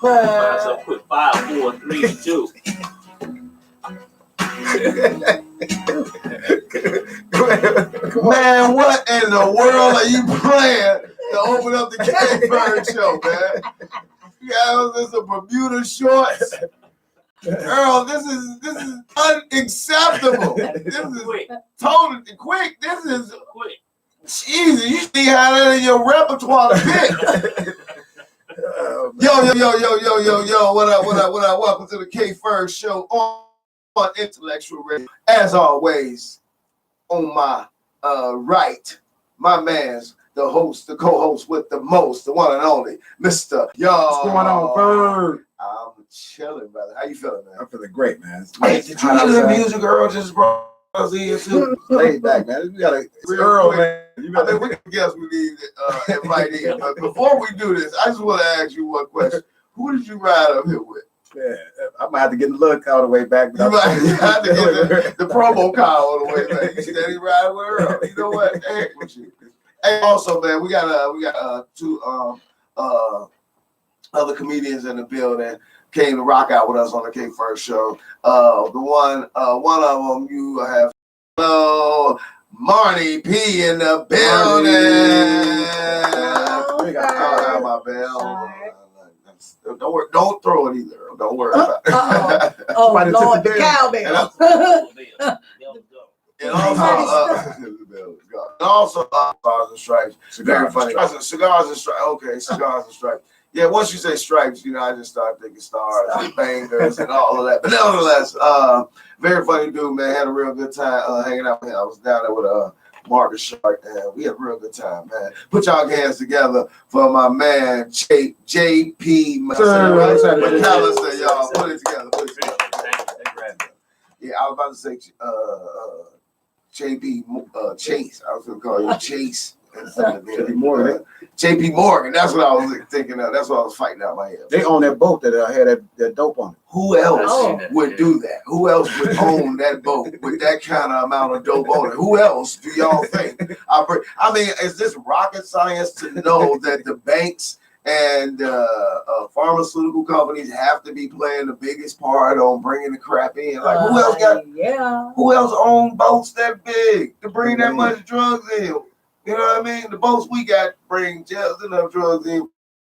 So put 5, 4, 3, 2. Man, what in the world are you playing to open up the K-Ferg show, man? You got this a Bermuda shorts. Earl, this is unacceptable. This is totally quick. This is quick. Jesus, you see how that in your repertoire to pick. Yo, what up? Welcome to the K-Ferg show on Intellectual Radio. As always, on my right, my man's the host, the co-host with the most, the one and only, Mr. Yo. What's going on, Ferg? I'm chilling, brother. How you feeling, man? I'm feeling great, man. Hey, did you hear the music Earl just brought us in too? Laid back, man. We got a Earl, man. I mean, we can guess we need to invite in. But before we do this, I just want to ask you one question. Who did you ride up here with? Yeah, I might have to get the look all the way back. You might have to get the promo car all the way back. You steady riding with Earl. You know what? Heck with you. Hey, also, man, we got two other comedians in the building came to rock out with us on the K-Ferg show. One of them you have. Hello, Marnie P in the building. I got my bell. Don't throw it either. Don't worry about it. Oh, Lord, the cowbell. And also, Cigars and Stripes. Very funny. Cigars and Stripes. Okay, Cigars and Stripes. Yeah, once you say stripes, I just start thinking stars and bangers and all of that. But nevertheless, very funny dude, man. Had a real good time hanging out with him. I was down there with Marcus Shark, and we had a real good time, man. Put y'all hands together for my man, JP McAllister, y'all. Put it together. Yeah, I was about to say JP Chase. I was going to call you Chase. JP Morgan. JP Morgan. That's what I was thinking of. That's what I was fighting out my head. They own that boat that had that dope on it. Who else would do that? Who else would own that boat with that kind of amount of dope on it? Who else do y'all think? I mean, is this rocket science to know that the banks and pharmaceutical companies have to be playing the biggest part on bringing the crap in? Like, who else owns boats that big to bring that much drugs in? You know what I mean? The boats we got bring just enough drugs in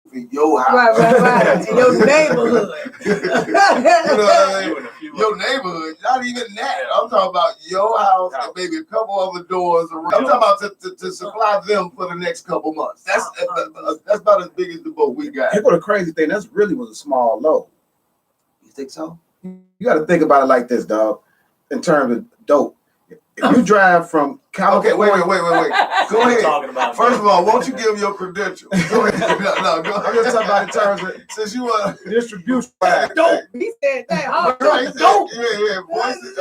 for your house. Right. In your neighborhood. You know what I mean? Your neighborhood, not even that. I'm talking about your house and maybe a couple other doors around. I'm talking about to supply them for the next couple months. That's about as big as the boat we got. Here's the crazy thing. That's really was a small load. You think so? You got to think about it like this, dog. In terms of dope. If you drive from California... Okay, wait. Go ahead. First of all, won't you give your credentials? Go ahead. No, go ahead. I'm just talking about in terms of... Since you want distribution. Dope. He said that. Dope. Yeah. Voices,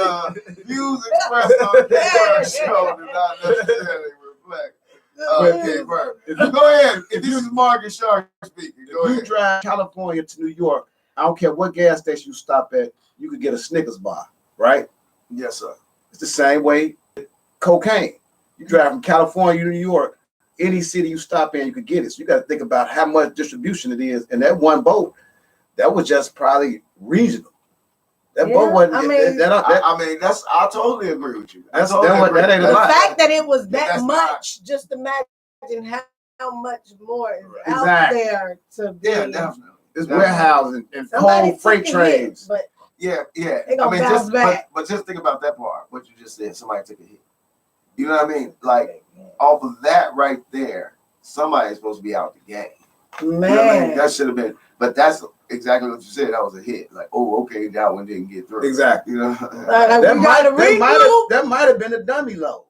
views expressed on the K-Ferg show do not necessarily reflect. Go ahead. If this is Marcus Shark speaking, go ahead. You drive California to New York, I don't care what gas station you stop at, you could get a Snickers bar, right? Yes, sir. It's the same way cocaine. You drive from California to New York, any city you stop in, you could get it. So you got to think about how much distribution it is. And that one boat, that was just probably regional. That boat wasn't. I totally agree with you. That ain't a lot. The fact that it was that much, just imagine how much more is out there to be. Yeah, definitely. It's warehousing and cold freight trains. Yeah. I mean, but just think about that part. What you just said. Somebody took a hit. You know what I mean? Like off of that right there, somebody's supposed to be out the game. Man, you know what I mean? That should have been. But that's exactly what you said. That was a hit. Like, oh, okay, that one didn't get through. Exactly. You know, that might have been a dummy load.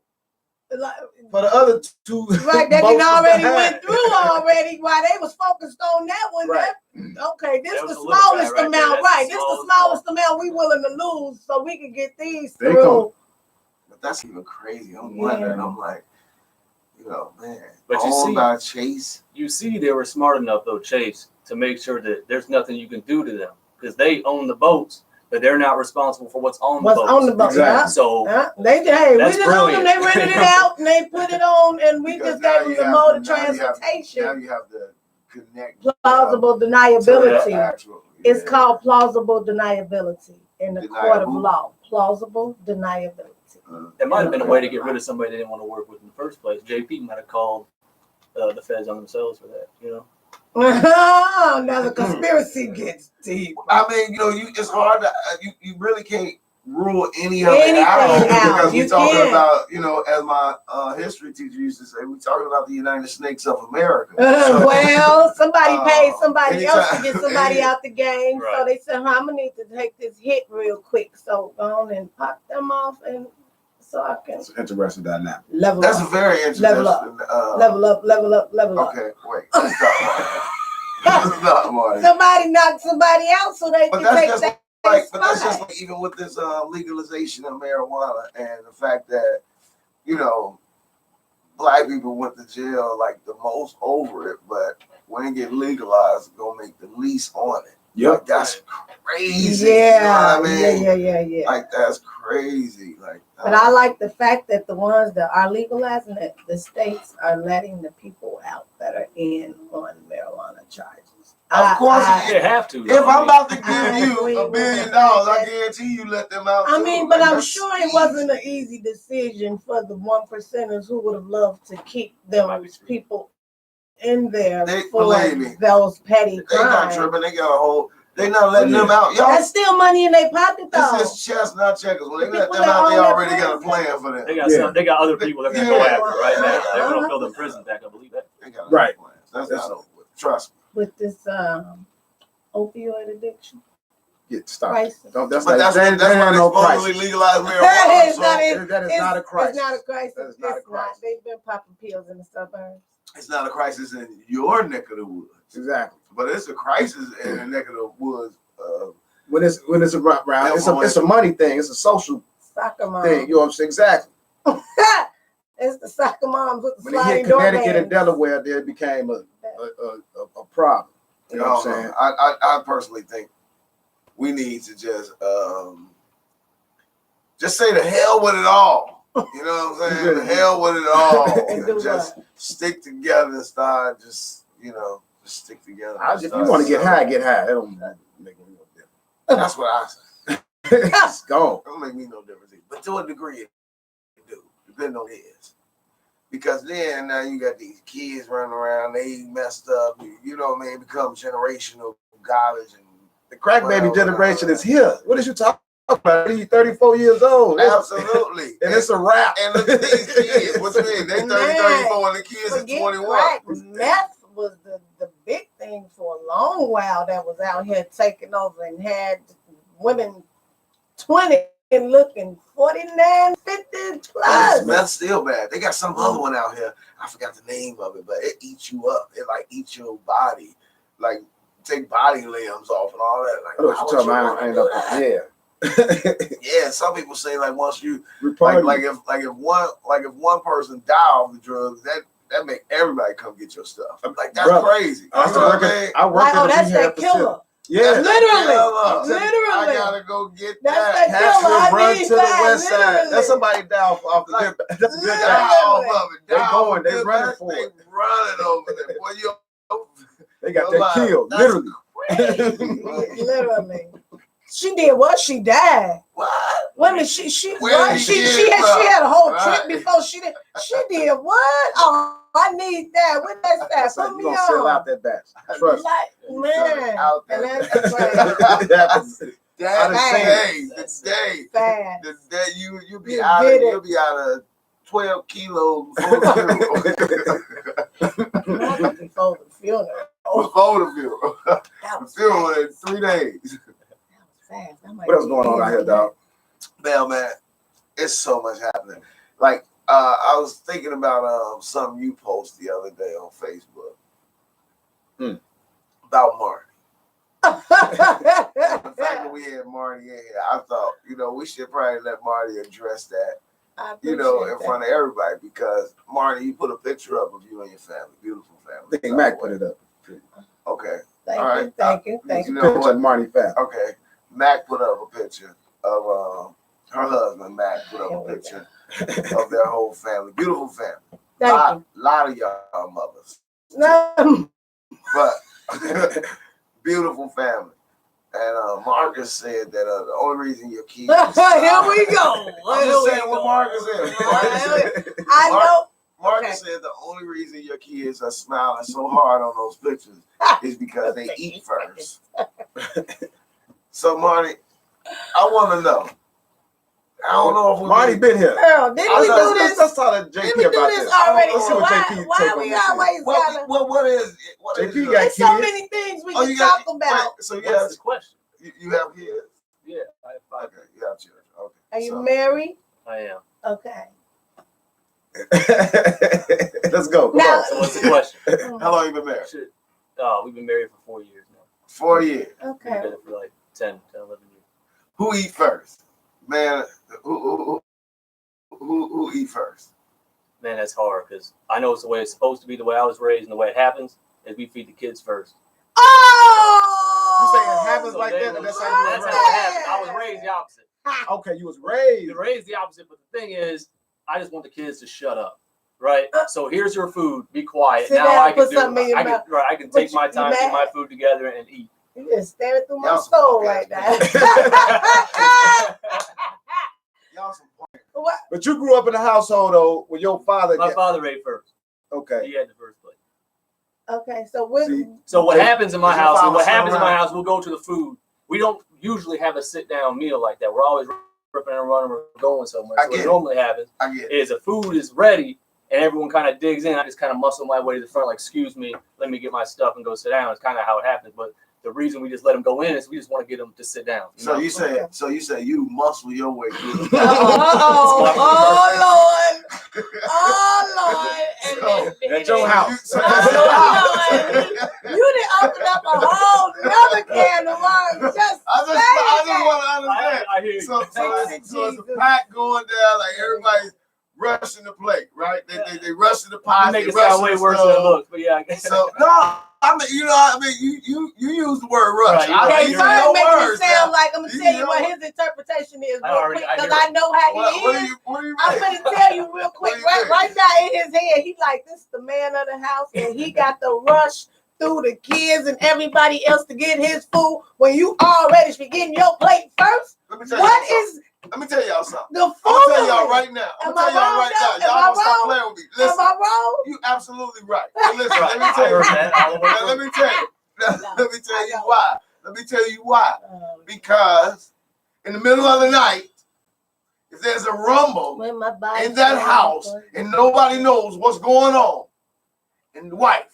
For the other two, right? That already went through already. While they was focused on that one. Right. This the smallest amount, right? This the smallest amount we willing to lose, so we can get these through. But that's even crazy. I'm wondering. I'm like, man. But you see, about Chase. You see, they were smart enough though, Chase, to make sure that there's nothing you can do to them because they own the boats. But they're not responsible for what's on the boat. Exactly. Yeah. So we just own them. They rented it out and they put it on, and we just gave them the mode of transportation. Now you have the connect. Plausible deniability. Actual, It's called plausible deniability in the court of law. Plausible deniability. It might have been a way to get rid of somebody they didn't want to work with in the first place. JP might have called the feds on themselves for that, you know. Now the conspiracy gets deep. I mean, it's hard to you really can't rule any of it out because we're talking about, as my history teacher used to say, we're talking about the United Snakes of America. Well, somebody paid somebody else to get somebody out the game, so they said, I'm gonna need to take this hit real quick, so go on and pop them off, and so I can. It's interesting dynamic. That's a very interesting. Level up. Okay, wait. Stop, Marty. Somebody knocked somebody out so they can take that. But that's just like even with this legalization of marijuana and the fact that, black people went to jail like the most over it, but when it get legalized, it's gonna make the least on it. Yep. Like, that's crazy. Yeah, you know what I mean? Yeah. Like that's crazy. Like, but I like the fact that the ones that are legalizing it, the states are letting the people out that are in on marijuana charges. Of course, they have to. If I'm about to give you $1 billion, I guarantee you let them out. I mean, but I'm sure it wasn't an easy decision for the 1%ers who would have loved to keep those people in there for those petty crimes. They not tripping. They got a whole. They not letting them out. Y'all, that's still money in their pocket, though. This is chess, not checkers. When they let them out, they already got a plan for them. They got other people they're gonna go after right now. They're gonna fill the prison back. I believe that. They got plans. That's not over. Trust me. With this opioid addiction. Stop. Crisis. That's why they supposedly legalized marijuana. That is not a crisis. It's not a crisis. That is not a crisis. They've been popping pills in the suburbs. It's not a crisis in your neck of the woods. Exactly. But it's a crisis in the neck of the woods. When it's around, it's a money thing. It's a social soccer mom thing. You know what I'm saying? Exactly. It's the soccer moms with the when sliding it hit door Connecticut games. and Delaware, there became a problem. You know what I'm saying? I personally think we need to just say the hell with it all. You know what I'm saying? The hell with it all. And just stick together and start just stick together. If you want to get high, get high. That don't make me no difference. That's what I say. Let's go. It don't make me no difference. But to a degree, it do. Depending on it is. Because then now you got these kids running around, they messed up, you know what I mean, become generational college and the crack baby generation is here. What is you talking about? 34 years old. Absolutely. And it's a wrap. And look at these kids. What you mean? They 30, 34 and the kids are 21. Crack, meth was the big thing for a long while that was out here taking over and had women 20 and looking 49, 50 plus. Meth's still bad. They got some other one out here. I forgot the name of it, but it eats you up. It like eats your body. Like take body limbs off and all that. Like, I ain't up there. Yeah, some people say like once you like if one person die off the drugs, that make everybody come get your stuff. Like that's crazy. I work that's that killer. Yeah, literally. I gotta go get that. That's that killer. Run to the west side. That's somebody down off the good. That's a good guy. They running for it. They running over there. Boy, they got that killed. Literally. Literally. She did what? She died. What? Women, she had a whole trip before she did. She did what? Oh, I need that. What that stuff? Put me on. Sell out that batch. Trust me. Man. And that's right. The day you'll be out of 12 kilos before the funeral. Before the funeral. The funeral in 3 days. Fast. What else going on out here, dog? Man, it's so much happening. Like, I was thinking about something you posted the other day on Facebook about Marty. The fact that we had Marty in here, I thought, we should probably let Marty address that, in front of everybody, because Marty, you put a picture up of you and your family, beautiful family. I think Mac put it up. Okay. Thank you. You know what? Marty family. Okay. Mac put up a picture of her husband. Mac put up a picture of their whole family. Beautiful family. A lot of y'all mothers. No. But beautiful family. And Marcus said that the only reason your kids. Here we go. I'm just saying what Marcus said. I know. Marcus said the only reason your kids are smiling so hard on those pictures is because they eat first. So, Marty, I want to know. I don't know if Marty been here. Earl, didn't we do this? Let's talk to JP Didn't we do about this already? Let's see what JP Why we always gotta? what is it? JP got There's so kids. many things we Oh, can you got- talk about. So you What's have the question? you have kids? Yeah, I have 5. Okay, you have children. Okay. Are you So- married? I am. Okay. Let's go. Come Now- on. So what's the question? How long you been married? Shit. We've been married for 4 years now. 4 years. We've Okay. been together for like 10, 11 years. Who eat first? Man, who eat first? Man, that's hard because I know it's the way it's supposed to be, the way I was raised, and the way it happens is we feed the kids first. Oh! You saying it happens So like they that? was- That's how you that's was how it raised. happened. I was raised the opposite. Okay, you was raised. You raised the opposite, but the thing is, I just want the kids to shut up. Right? So here's your food. Be quiet. Sit Now down I and can put do something in your I can, mouth. right, I can But take my you time, get mad? my food together, and eat. You just staring through my Y'all some soul punk like ass that. Y'all some point. What? But you grew up in a household though where your father. My father ate first. Okay. He had the first plate. Okay, so when See, So what Jake, happens in my is your house? father What still happens in my around? house? We'll go to the food. We don't usually have a sit-down meal like that. We're always ripping and running. We're going somewhere. I So get what it. normally happens I get it. is the food is ready and everyone kind of digs in. I just kind of muscle my way to the front, like, excuse me, let me get my stuff and go sit down. It's kind of how it happens. But the reason we just let them go in is we just want to get them to sit down. So know? you say you muscle your way through. Oh Lord! Oh Lord! And at your house. You done opened up a whole nother can of worms. Just I just want to understand. I hear you. So it's Jesus. a pack going down, like everybody's rushing the plate, right? They rushing the pot. You make they it sound rushing way the worse than it stove. looks, but yeah. I guess. So no, I mean, you use the word rush. Right, I right. use You're Ferg no making it words. sound now. like I'm gonna You tell you know what what? his interpretation is I real already- quick I because hear I know how What he do is. you I'm mean? gonna tell you real quick, What do you right now in his head, he like this is the man of the house, and he got to rush through the kids and everybody else to get his food when you already should be getting your plate first. Let me tell you What something. is Let me tell y'all something. the food? I'm gonna tell y'all right now. I'm Am gonna tell I y'all wrong, right now. though? Y'all Am I gonna stop wrong? playing with me. Am Listen, I wrong? you absolutely right. But listen, Right. let me I tell you. heard that all the way Now, through. let me tell you. Let me tell you why. Let me tell you why. Because in the middle of the night, if there's a rumble When my body in that house and nobody knows what's going on, and the wife,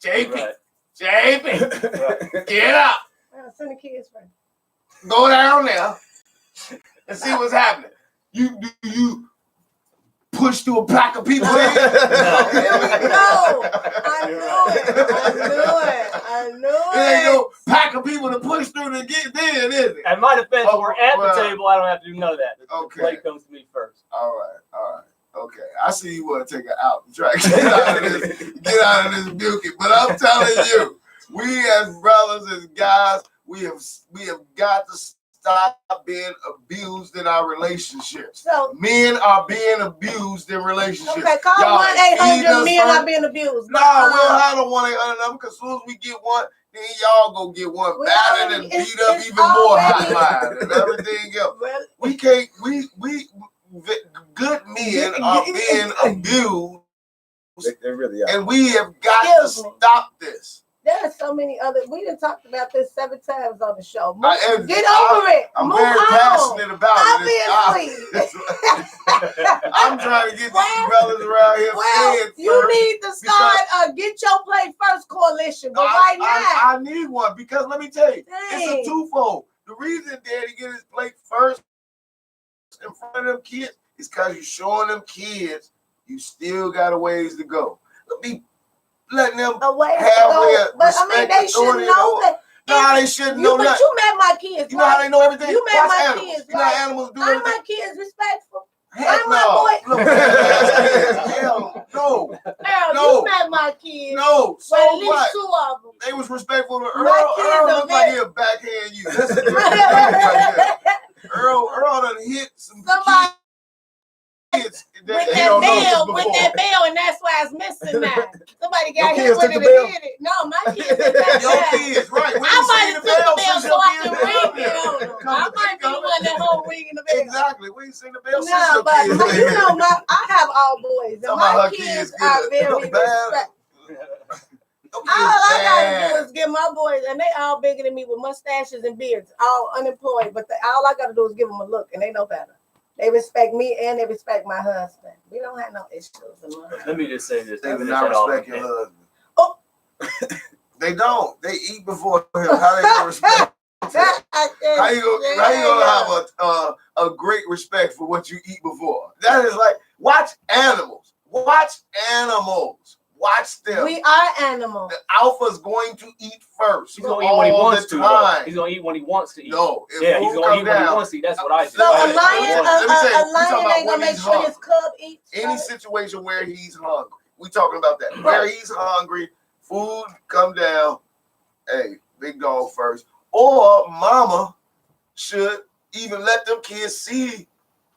JP, Right. JP, get up, Send the kids first. go down there and see what's happening. You push through a pack of people. Here we go. I knew It ain't it. no pack of people to push through to get there, is it? At my defense, Oh, when we're at well. the table, I don't have to do none of that. The Okay. plate comes to me first. All right. Okay. I see you want to take it out and try to get out of this beauty. But I'm telling you, we as brothers, as guys, we have got to stop being abused in our relationships. So, Men are being abused in relationships. okay, call Y'all 1-800 feed us men first. not being abused. No, we'll have the 1-800 number because as soon as we get one, then y'all go get one We battered already- and beat it's- up it's even more already- hotline and everything else. Well, We can't. We good men are being abused, They really are. and we have got to Excuse me. stop this. there are so many other. We done talked about this 7 times on the show. And Get over it. I'm Move very on. passionate about Obviously. I'm trying to get these Well, brothers around here Well, fed you first. need to start Get Your Plate First coalition. But right now, I need one because let me tell you, dang. it's a twofold. The reason Daddy get his plate first in front of them kids is because you're showing them kids you still got a ways to go. Letting them a way to halfway go. But I mean, respect, they should authority, know that. No, they shouldn't know But nothing. you met my kids. You know how they know everything? You met Watch my animals. kids, You know how right? animals do Are everything? my kids respectful? Heck Are my no. boys- Look, hell no. Earl, No. you met my kids. No. Well, So at least what? 2 of them. They was respectful to Earl. My kids Earl are looked like very- he'll backhand you. That's the right there. Earl done hit some Somebody kids with they that don't know this bell, before. with that bell, and that's why it's missing now. Somebody got Your hit kids with took it the bell? and hit it. No, my kids did not. Your kids, right? We I ain't might seen have the took the bell bell since so your I kids can been ring up here. it on them. Come I to might think be the of one it. that whole ringing the bell. Exactly. We ain't seen the bell since No, your but kids my, been you here. know, I have all boys, and Talking about my her kids kids are good. very Bad. respectful. Your All I kids gotta bad. do is get my boys, and they all bigger than me with mustaches and beards, all unemployed. But all I gotta do is give them a look, and they know better. They respect me and they respect my husband. We don't have no issues. Let me just say this. They to do finish not that off. respect your husband. Oh. They don't. They eat before him. How they gonna respect? How you gonna have a great respect for what you eat before? That is like watch animals. Watch animals. Watch them. We are animals. The alpha's going to eat first. He's gonna eat when he wants to. Time. He's gonna eat when he wants to eat. No, if Yeah, he's food gonna come eat when he down, wants to eat. That's what I do. So a Let me say, lion we talking about ain't gonna when make he's sure hungry. his cub eats. Any first? situation where he's hungry. We talking about that. Where he's hungry, food come down. Hey, big dog first. Or mama should even let them kids see,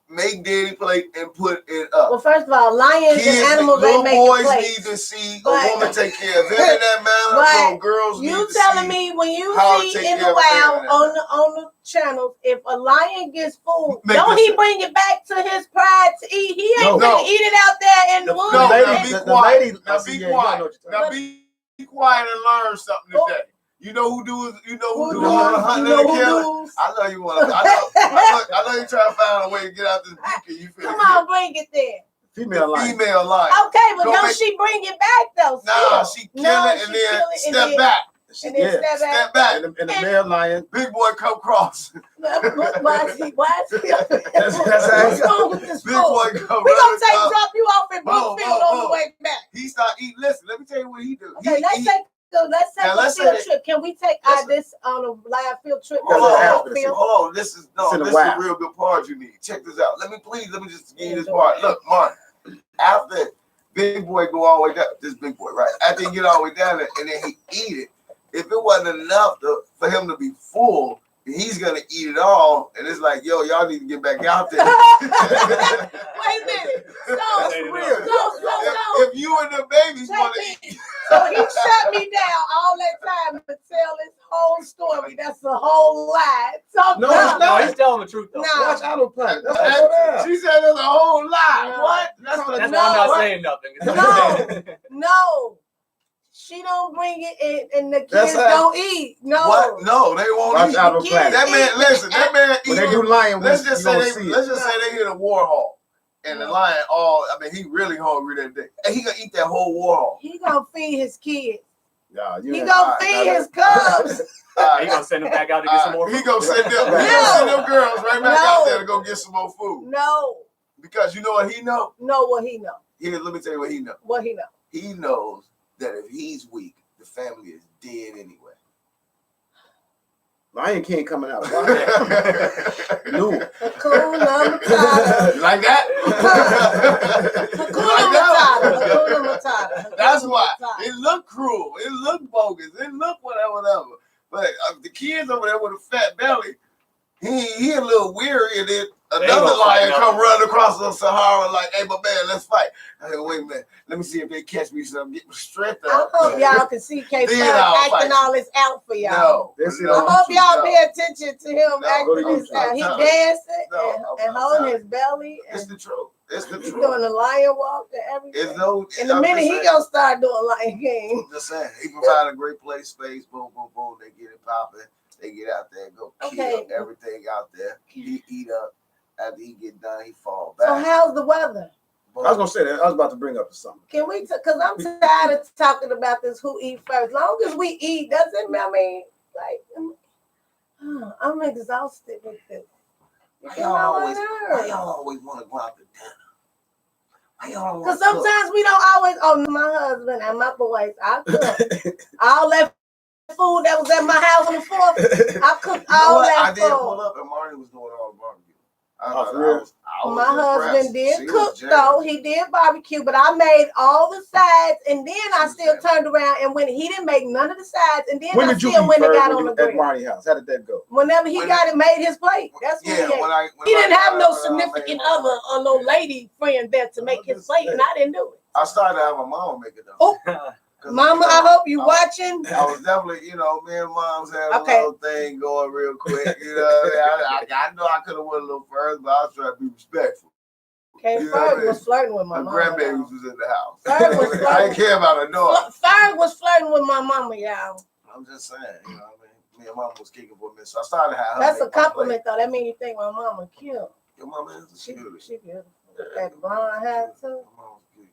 make daddy plate and put it up. Well, first of all, lions Kids, and animals little ain't make boys plates. need to see But- a woman take care of them in that manner. But Little girls need You to telling see. me when you how to see take in the care of a wild man. on the channels, if a lion gets food, Make don't this he sense. bring it back to his pride to eat? He ain't No. gonna eat it out there in the woods. No, The now lady- be the quiet. lady- Now see, be yeah, you gotta know quiet. what you're Now be quiet and learn something today. You know who do Who the hunting you know and who killing? does? I know you want to. I know you trying to find a way to get out this beacon. You feel Come on, bring it there. Female lion. female lion. Okay, but Go don't make- she bring it back though? Nah, still? she kill it and then step back. And then step back. Step back. And the male lion. Big boy come cross. Why is he? That's What's wrong with this Big fool? boy come We gonna running. drop you off in Brookfield on the way back. He start eating. Listen, let me tell you what he do. Okay, let's take Now, a let's field say- trip. Can we take this on a live field trip? Hold on, Brookfield? Hold on, this is It's in the a wild. real good part you need. Check this out. Let me just give you this part. Look, Mark, after big boy go all the way down, this big boy, right? After he get all the way down there and then he eat it, if it wasn't enough for him to be full, he's gonna eat it all, and it's like, yo, y'all need to get back out there. Wait a minute. So, If you and the babies want to eat, so he shut me down all that time to tell his whole story. That's a whole lie. So No, it's No, not. he's telling the truth though. No. Watch autopilot. That's what she said there's a whole lot. No. What? That's No. why I'm not What? saying nothing. No. She don't bring it and the That's kids how- don't eat. No. What? No, they won't Watch eat. autopilot. That man, listen, that man When they eat. do lion, Let's you just gonna say see let's it. just say they hit a war hall, and the lion he really hungry that day, and he gonna eat that whole war hall. He gonna feed his kids. Yeah, He gonna feed his cubs. He gonna send him back out to get some more. He food. gonna send them. No. He gonna send them girls right back No. out there to go get some more food. No. Because you know what he know? Know what he know. Here, let me tell you what he know. What he know. He knows that if he's weak, the family is dead anyway. Lion King coming out. Like No. Hakuna Matata. that? Hakuna Matata. Hakuna Matata. That's why Hakuna Matata. it looked cruel, it looked bogus, it looked whatever. But the kids over there with a fat belly, he a little weary, and then another gonna fight lion nothing. come running across the Sahara like, "Hey, my man, let's fight." I said, "Wait a minute, let me see if they catch me, so I'm getting my strength I up." hope y'all can see K Then Ferg I'll acting fight. all this out for y'all. No, This is no, I hope y'all no. pay attention to him No, acting go to this YouTube. out. He I'm dancing No, and I'm holding telling his belly It's and the truth. It's the he's truth. doing the lion walk and everything. It's no. In a I'm minute, just he saying. gonna start doing Lion King. I'm just saying, he provide a great play space. Boom, boom, boom. They get it popping. They get out there, go kill Okay. everything out there. He eat up. After he get done, he fall So back. how's the weather? I was gonna say that. I was about to bring up something. Can we? Because I'm tired of talking about this. Who eat first? Long as we eat, doesn't mean I'm exhausted with this. Why y'all always want to go out to dinner? Why y'all don't Because want to sometimes we don't always. Oh, my husband and my boys, I cook all that food that was at my house on the 4th. I cooked all I that did food. pull up and Marty was doing all the barbecue. My husband did cook though. He did barbecue, but I made all the sides, and then I still turned around and when he didn't make none of the sides, and then When I did you still went and got on the at grill. Marty house? How did that go? Whenever he got it, made his plate. That's when he ate. He didn't have no significant other or no lady friend there to make his plate, and I didn't do it. I started to have my mama make it though. Oh, Mama, I hope you watching. I was definitely, me and Mom's had a little thing going real quick. I know I could have went a little further, but I was trying to be respectful. Okay, Ferg was flirting with my mama. My grandbabies was in the house. Ferg was flirting. I didn't care about her daughter. Ferg was flirting with my mama, y'all. I'm just saying, me and Mama was kicking for me, so I started to have her. That's a compliment, though. That means you think my mama cute. Your mama is beautiful. She beautiful. That blonde hair too.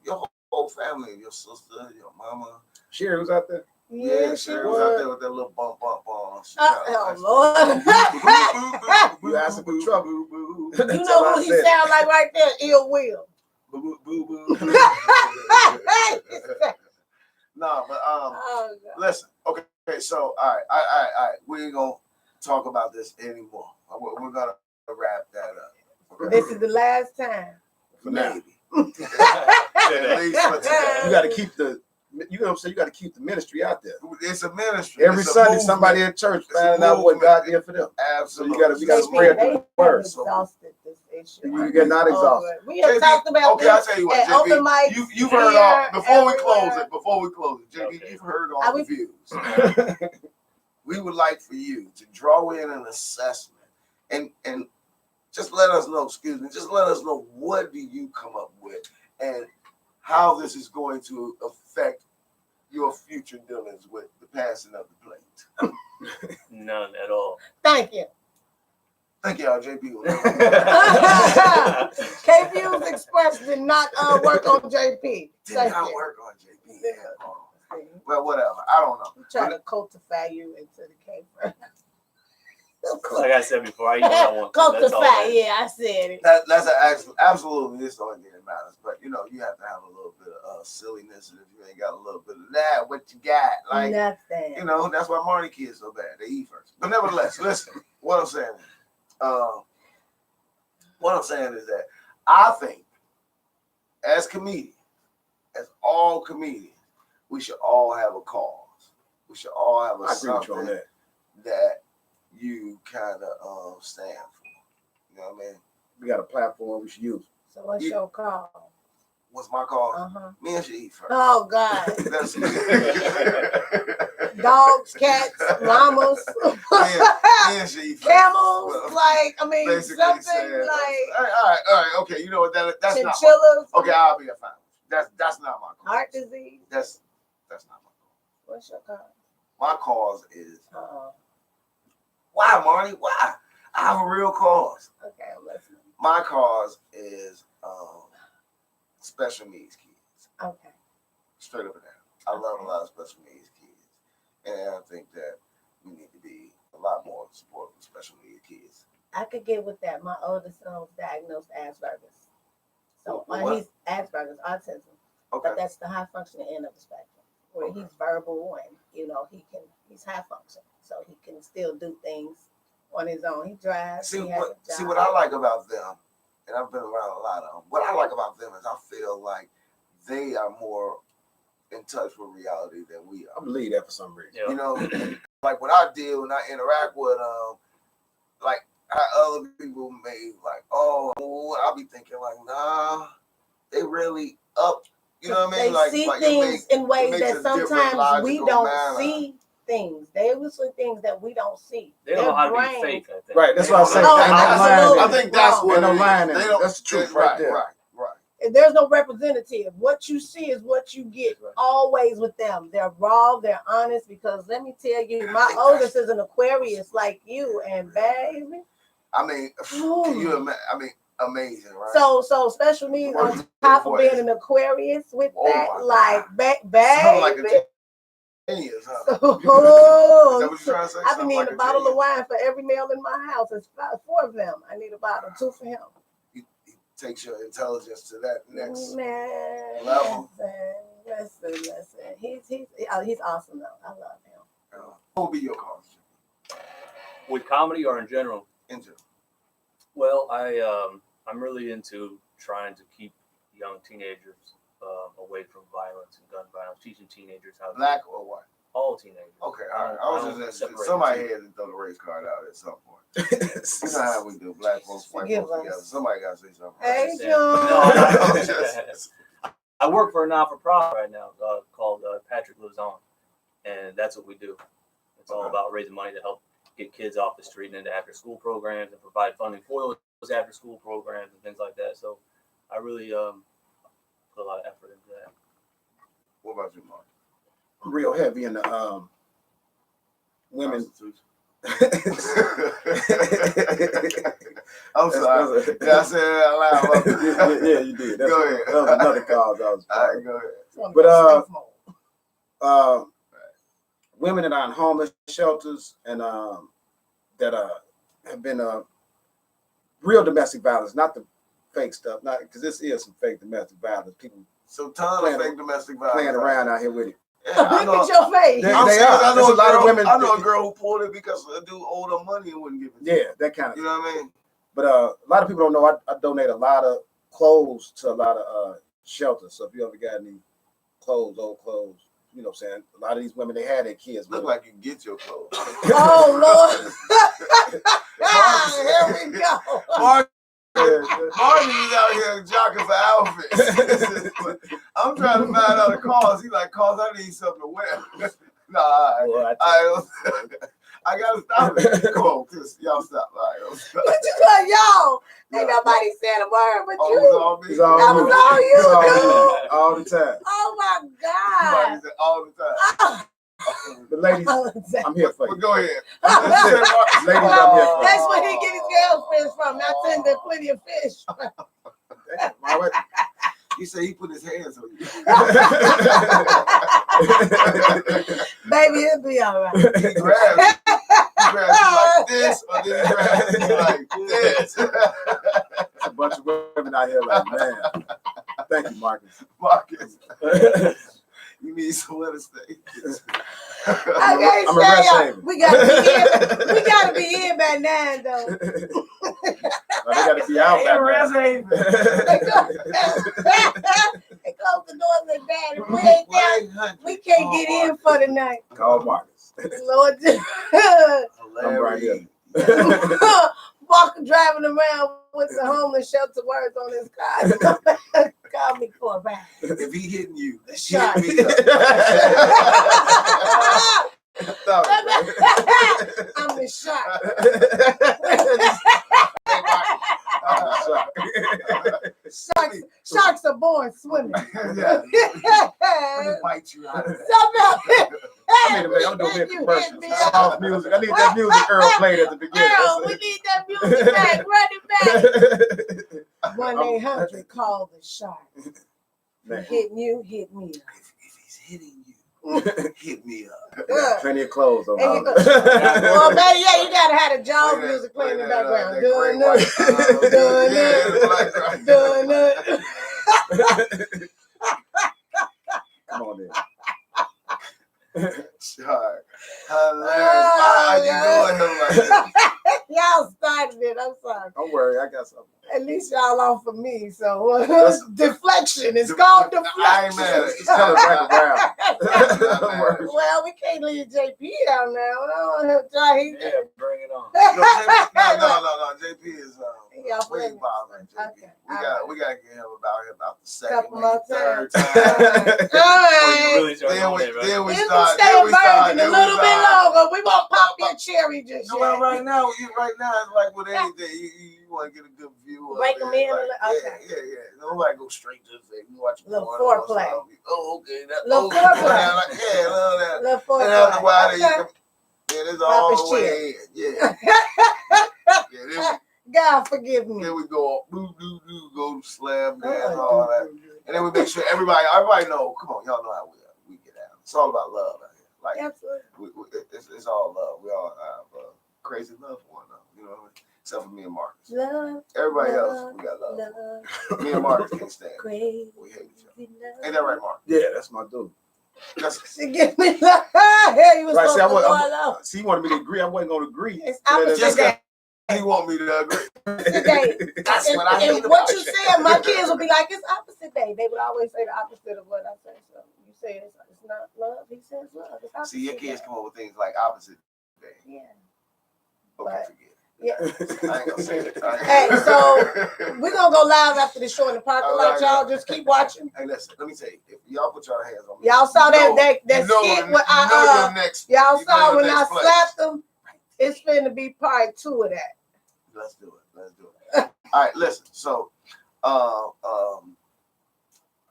Your whole family, your sister, your mama. Sherry was out there. Yeah, Sherry was out there with that little bump on. Oh Lord! You asking for trouble. You know who he sound like right there? Ill Will. Boo boo. No, but listen. Okay, so all right. We ain't gonna talk about this anymore. We're gonna wrap that up. Okay? This is the last time. Maybe. At least for today. You got to keep the. You know what I'm saying? You got to keep the ministry out there. It's a ministry. Every Sunday, somebody at church finding out what God did for them. Absolutely. So you got to spread the word. Exhausted this issue. You're not exhausted. We have talked about this. Okay, I'll tell you what, JB. You've heard all before we close it. JB, you've heard all the views. We would like for you to draw in an assessment and just let us know. Just let us know what do you come up with and how this is going to affect your future dealings with the passing of the plate. None at all. Thank you. Thank y'all, JP. KVU's Express did not work on JP. Did not work on JP. Well, whatever. I don't know. I'm trying to cultivate you into the K. Like I said before, I eat what I want to. Cultivate, yeah, I said it. That's absolutely this the only thing that matters. But you have to have a little bit of silliness, and if you ain't got a little bit of that, what you got? Like nothing. That's why Marty kids so bad. They eat first. But nevertheless, listen. What I'm saying is that I think, as comedians, as all comedians, we should all have a cause. We should all have a something that you kind of stand for. You know what I mean? We got a platform we should use. So what's your call? What's my call? Men should eat first. Oh God. Dogs, cats, llamas, men should eat first. Camels, basically something saying, like all right, okay. You know what? That's chinchillas. Not okay. I'll be a fan. That's not my cause. Heart disease. That's not my cause. What's your cause? My cause is why, Marty? Why? I have a real cause. Okay, I'm listening. My cause is special needs kids. Okay. Straight up and down. I love a lot of special needs kids. And I think that we need to be a lot more supportive of special needs kids. I could get with that. My oldest son was diagnosed Asperger's. So he's Asperger's, autism. Okay. But that's the high functioning end of the spectrum. Where he's verbal and he's high function. So he can still do things on his own. He drives. See what I like about them, and I've been around a lot of them. What I like about them is I feel like they are more in touch with reality than we are. I believe that for some reason. Yeah. Like when I deal and I interact with like how other people may I'll be thinking like, nah, they really up. You know what I mean? They see things in ways that sometimes we don't see things. They will see things that we don't see. They don't know how to be fake, I think. Right, that's what I'm saying. I think that's what they're lying. That's the truth right there. Right. And there's no representative. What you see is what you get always with them. They're raw, they're honest, because let me tell you, my oldest is an Aquarius like you, and baby. I mean, can you imagine? Amazing, right? So special needs on top of being an Aquarius with baby. Like a genius, huh? Oh, is that what you're trying to say? I've been needing a bottle of wine for every male in my house. There's 4 of them. I need a bottle, 2 for him. He takes your intelligence to that next level. Listen. He's awesome though. I love him. What will be your cause? With comedy or in general? In general. Well, I'm really into trying to keep young teenagers away from violence and gun violence, teaching teenagers how to Black or white? all teenagers. Okay, all right. I was just asking. Somebody had to throw the race card out at some point. You know how we do, black folks, white folks together. Somebody got to say something. Hey, No, I work for a not-for-profit right now called Patrick Lives On, and that's what we do. It's all about raising money to help get kids off the street and into after-school programs and provide funding for those after-school programs and things like that. So I really put a lot of effort into that. What about you, Mark? I'm real heavy in the women. I'm sorry. Yeah, I said it out loud. Yeah, you did. That's, go ahead. That was another cause I was. All right, go ahead. But women that are in homeless shelters and that have been real domestic violence, not the fake stuff, not because this is some fake domestic violence. People so tons of fake domestic violence playing around out here with it. Yeah, I know. Look at your face. They are. I know a lot of women. I know a girl who pulled it because a dude owed her money and wouldn't give it. Yeah, that kind of. You know what I mean? But a lot of people don't know. I donate a lot of clothes to a lot of shelters. So if you ever got any clothes, old clothes, you know what I'm saying? A lot of these women, they had their kids. Look like you can get your clothes. Oh, Lord. Here we go. Martin is out here jockeying for outfits. I'm trying to find out the cause. He's like, cause I need something to wear. Nah, I gotta stop it. Come on, y'all stop. You just like, yo, ain't nobody said a word but you. It's all That me. was all you, dude. All the time. Oh, my God. All the time. The ladies, I'm here for you. But go ahead. Ladies, I'm here for you. That's where he get his girl fish from. Not saying there's plenty of fish. He said he put his hands on you. Baby, it'll be all right. He grabs you like this, or then he grabs you like this. A bunch of women out here like, man. Thank you, Marcus. Marcus. You need somewhere to stay. Okay, I'm a rest haven. we gotta be in by 9 though. They gotta be out back Rest there. haven. They close the doors like that. If we ain't there, we can't get in for the night. Call Marcus. Lord, I'm right here. driving around with the homeless shelter words on his car. Call me for a ride. If he hitting you, Shot. hit me up. I'm the shot. Sharks are born swimming. Yeah. Let me bite you out of I'm doing it commercials. Soft music. I need that music Earl played at the beginning. Earl, we need that music back. Run it back. 1-800 call the shark. Hitting you, hit me up. If he's hitting you, hit me up. Plenty of clothes on. Well, man, yeah, you gotta have the jaw music playing in the background. Doing it. Come on then. Shark. Hilarious. Why are you doing him like that? Y'all started it. I'm sorry. Don't worry, I got something. At least y'all on for me. So deflection. It's called deflection. I ain't mad at it. It's coming back around. Well, we can't leave JP out now. Yeah, bring it on. No. JP is way bothering. JP. Okay. We gotta get him about the second, Couple more third times. time. Then we start. Stay virgin a little bit longer. We won't pop your cherry just yet. Well, right now it's like with anything. You want to get a good view of Break it. them in. Like, Okay. Yeah. Nobody go straight to the thing. You watch Little porn or foreplay. something. Oh, okay. Little okay. foreplay. Yeah, love that. Little And foreplay. after a while, Okay. it's all the way in. Yeah. God forgive me. Then we go go slam dance and all that. And then we make sure everybody know, come on, y'all know how we get out. It's all about love out here. Like, Absolutely. it's all love. We all have crazy love for one another. You know what I mean? Except for me and Marcus. Love. Everybody love, else, we got love. Love. Me and Marcus can't stand it. Crazy. We hate each other. Ain't that right, Mark? Yeah, that's my dude. She give me love. Hey, you was Right, supposed to go alone. see, he wanted me to agree. I wasn't going to agree. It's opposite Just day. You want me to agree? Opposite day. That's what I And hate what about you it. said, my kids would be like, it's opposite day. They would always say the opposite of what I say. So you say it's not love. He says love. It's opposite See, your kids day. come up with things like opposite day. Yeah. Okay, But- forget it. Yeah. I ain't gonna say it. Hey, so we're gonna go live after the show in the parking All lot. right, y'all just keep watching. Hey, listen, let me tell you, if y'all put your hands on me. Y'all saw that you know skit the- when you know your next. y'all you know saw your when I next place. slapped them. It's finna be part 2 of that. Let's do it. All right, listen. So, what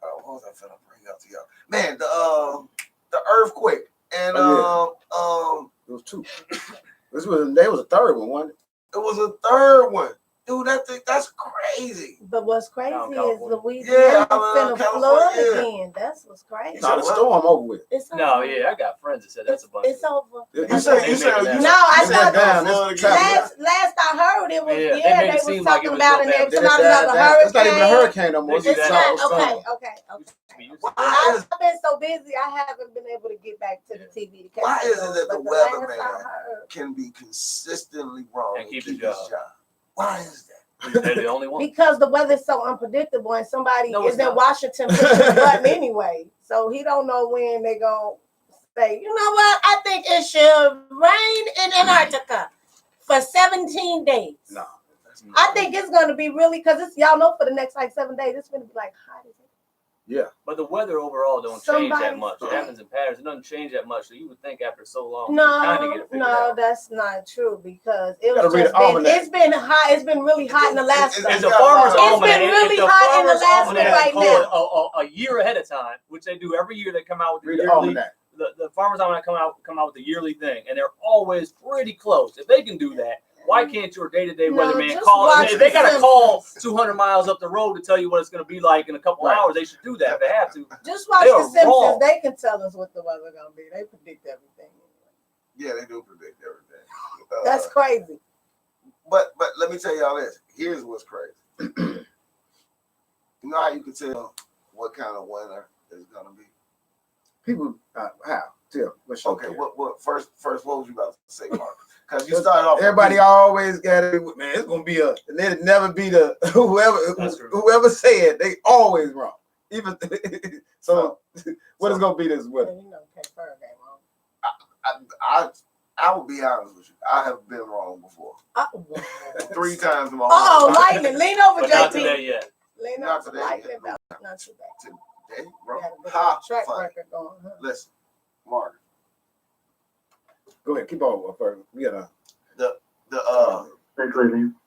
was I finna bring up to y'all? Man, the earthquake and It was 2. There was a third one, wasn't it? it was a third one, dude. That's crazy. But what's crazy Down is California. Louisiana Yeah, finna California, flood yeah. again. That's what's crazy. You No, the said what? storm over with. It's No, over. yeah, I got friends that said that's a bunch. It's over. You You said No, I thought down. last I heard it was Yeah, they yeah, made they it was seem like it talking was about real it. They bad. was talking about another hurricane. It's not even a hurricane no more. They do It's that. not Storm. okay. Why is I've been so busy, I haven't been able to get back to the TV. To catch Why is it those, that the but last weatherman I heard- can be consistently wrong And keep his his job? Why is that? They're the only one. Because the weather's so unpredictable, and somebody No, is it's in not. Washington pushing the button anyway, so he don't know when they gonna say, you know what? I think it should rain in Antarctica for 17 days. No. I think it's gonna be really because it's y'all know for the next like 7 days it's gonna be like hot as it. Yeah. But the weather overall don't change that Somebody- much. It happens in patterns. It doesn't change that much. So you would think after so long, you kind of get it figured No, out. that's not true because it Gotta was read just the been, almanac. it's been hot. It's been really hot in Alaska. It's If the farmer's It's almanac, been if really the hot in farmer's Alaska almanac right call it a year ahead of time, which they do every year, they come out with the Read the yearly. almanac. The farmer's almanac come out with the yearly thing, and they're always pretty close. If they can do that, why can't your day-to-day No, weatherman just call? watch If they The got to call Simpsons. 200 miles up the road to tell you what it's going to be like in a couple Right. hours, they should do that if they have to. Just watch They The are Simpsons. wrong. They can tell us what the weather gonna be. They predict everything. Yeah, they do predict everything. That's crazy. But let me tell y'all this. Here's what's crazy. You know how you can tell what kind of winter it's gonna be? People, how? Tell. What's your Okay, theory? what first what was you about to say, Mark? Because you started off. Everybody always got it. Man, it's gonna be a. And it'll never be the That's true. whoever said they always wrong. Even so, what is gonna be this weather? You know, Ferg ain't wrong. I will be honest with you. I have been wrong before. 3 times in my Oh, life. lightning! Lean over, But not JT. today yet. Lean Not over, today. lightning. Not today. Today, You bro. got a good Ha, track fun. record going. Huh? Listen, Mark. Go ahead, keep on. Ferg. We got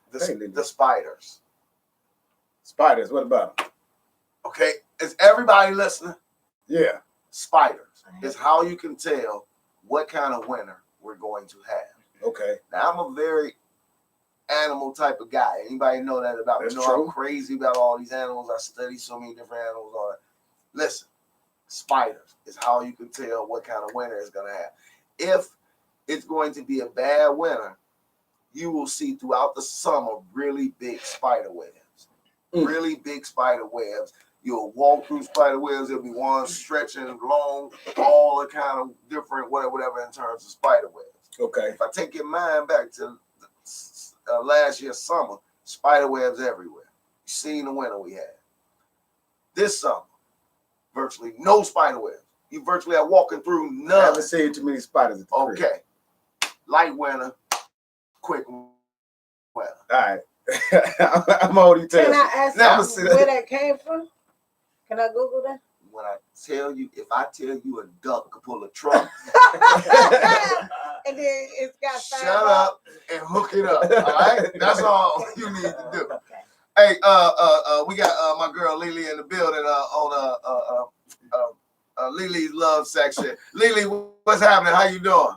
The spiders. spiders. What about them? Okay, is everybody listening? Yeah. Spiders is how you can tell what kind of winter we're going to have. Okay. Now, I'm a very animal type of guy. Anybody know that about me? That's You know true. I'm crazy about all these animals. I study so many different animals. All that. Listen, spiders is how you can tell what kind of winter it's going to have. If it's going to be a bad winter, you will see throughout the summer really big spider webs. Really big spider webs. You'll walk through spider webs. There'll be one stretching long, all the kind of different whatever in terms of spider webs. Okay. If I take your mind back to last year's summer, spider webs everywhere. You seen the winter we had. This summer, virtually no spider webs. You virtually are walking through I none. haven't seen too many spiders at the crib. Okay. Light winter, quick winter. All right. I'm already telling Can you. I ask Now, you where that came from? Can I Google that? When I tell you, if I tell you a duck could pull a truck, And then it's got shut up and hook it up. All right, that's all you need to do. Okay. Hey, we got my girl Lily in the building on Lily's love section. Lily, what's happening? How you doing?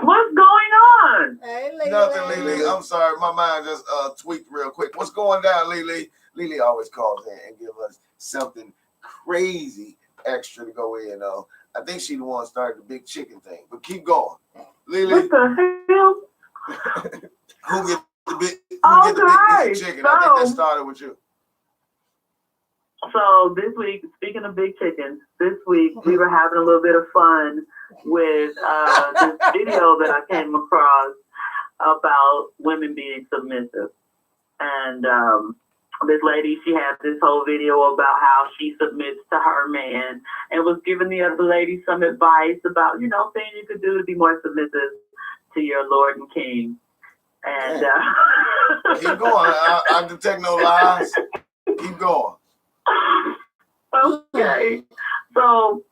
What's going on? Hey, Lily. Nothing, Lily. I'm sorry, my mind just tweaked real quick. What's going down, Lily? Lily always calls in and gives us something crazy extra to go in. I think she the one started the big chicken thing, but keep going, Lily. What the hell? Who get the big? Who All get the big right, piece of chicken? I think that so- started with you. So this week, speaking of big chickens, this week we were having a little bit of fun with this video that I came across about women being submissive. And this lady, she had this whole video about how she submits to her man and was giving the other lady some advice about, things you could do to be more submissive to your Lord and King. And keep going. I detect no lies. Keep going. Okay. So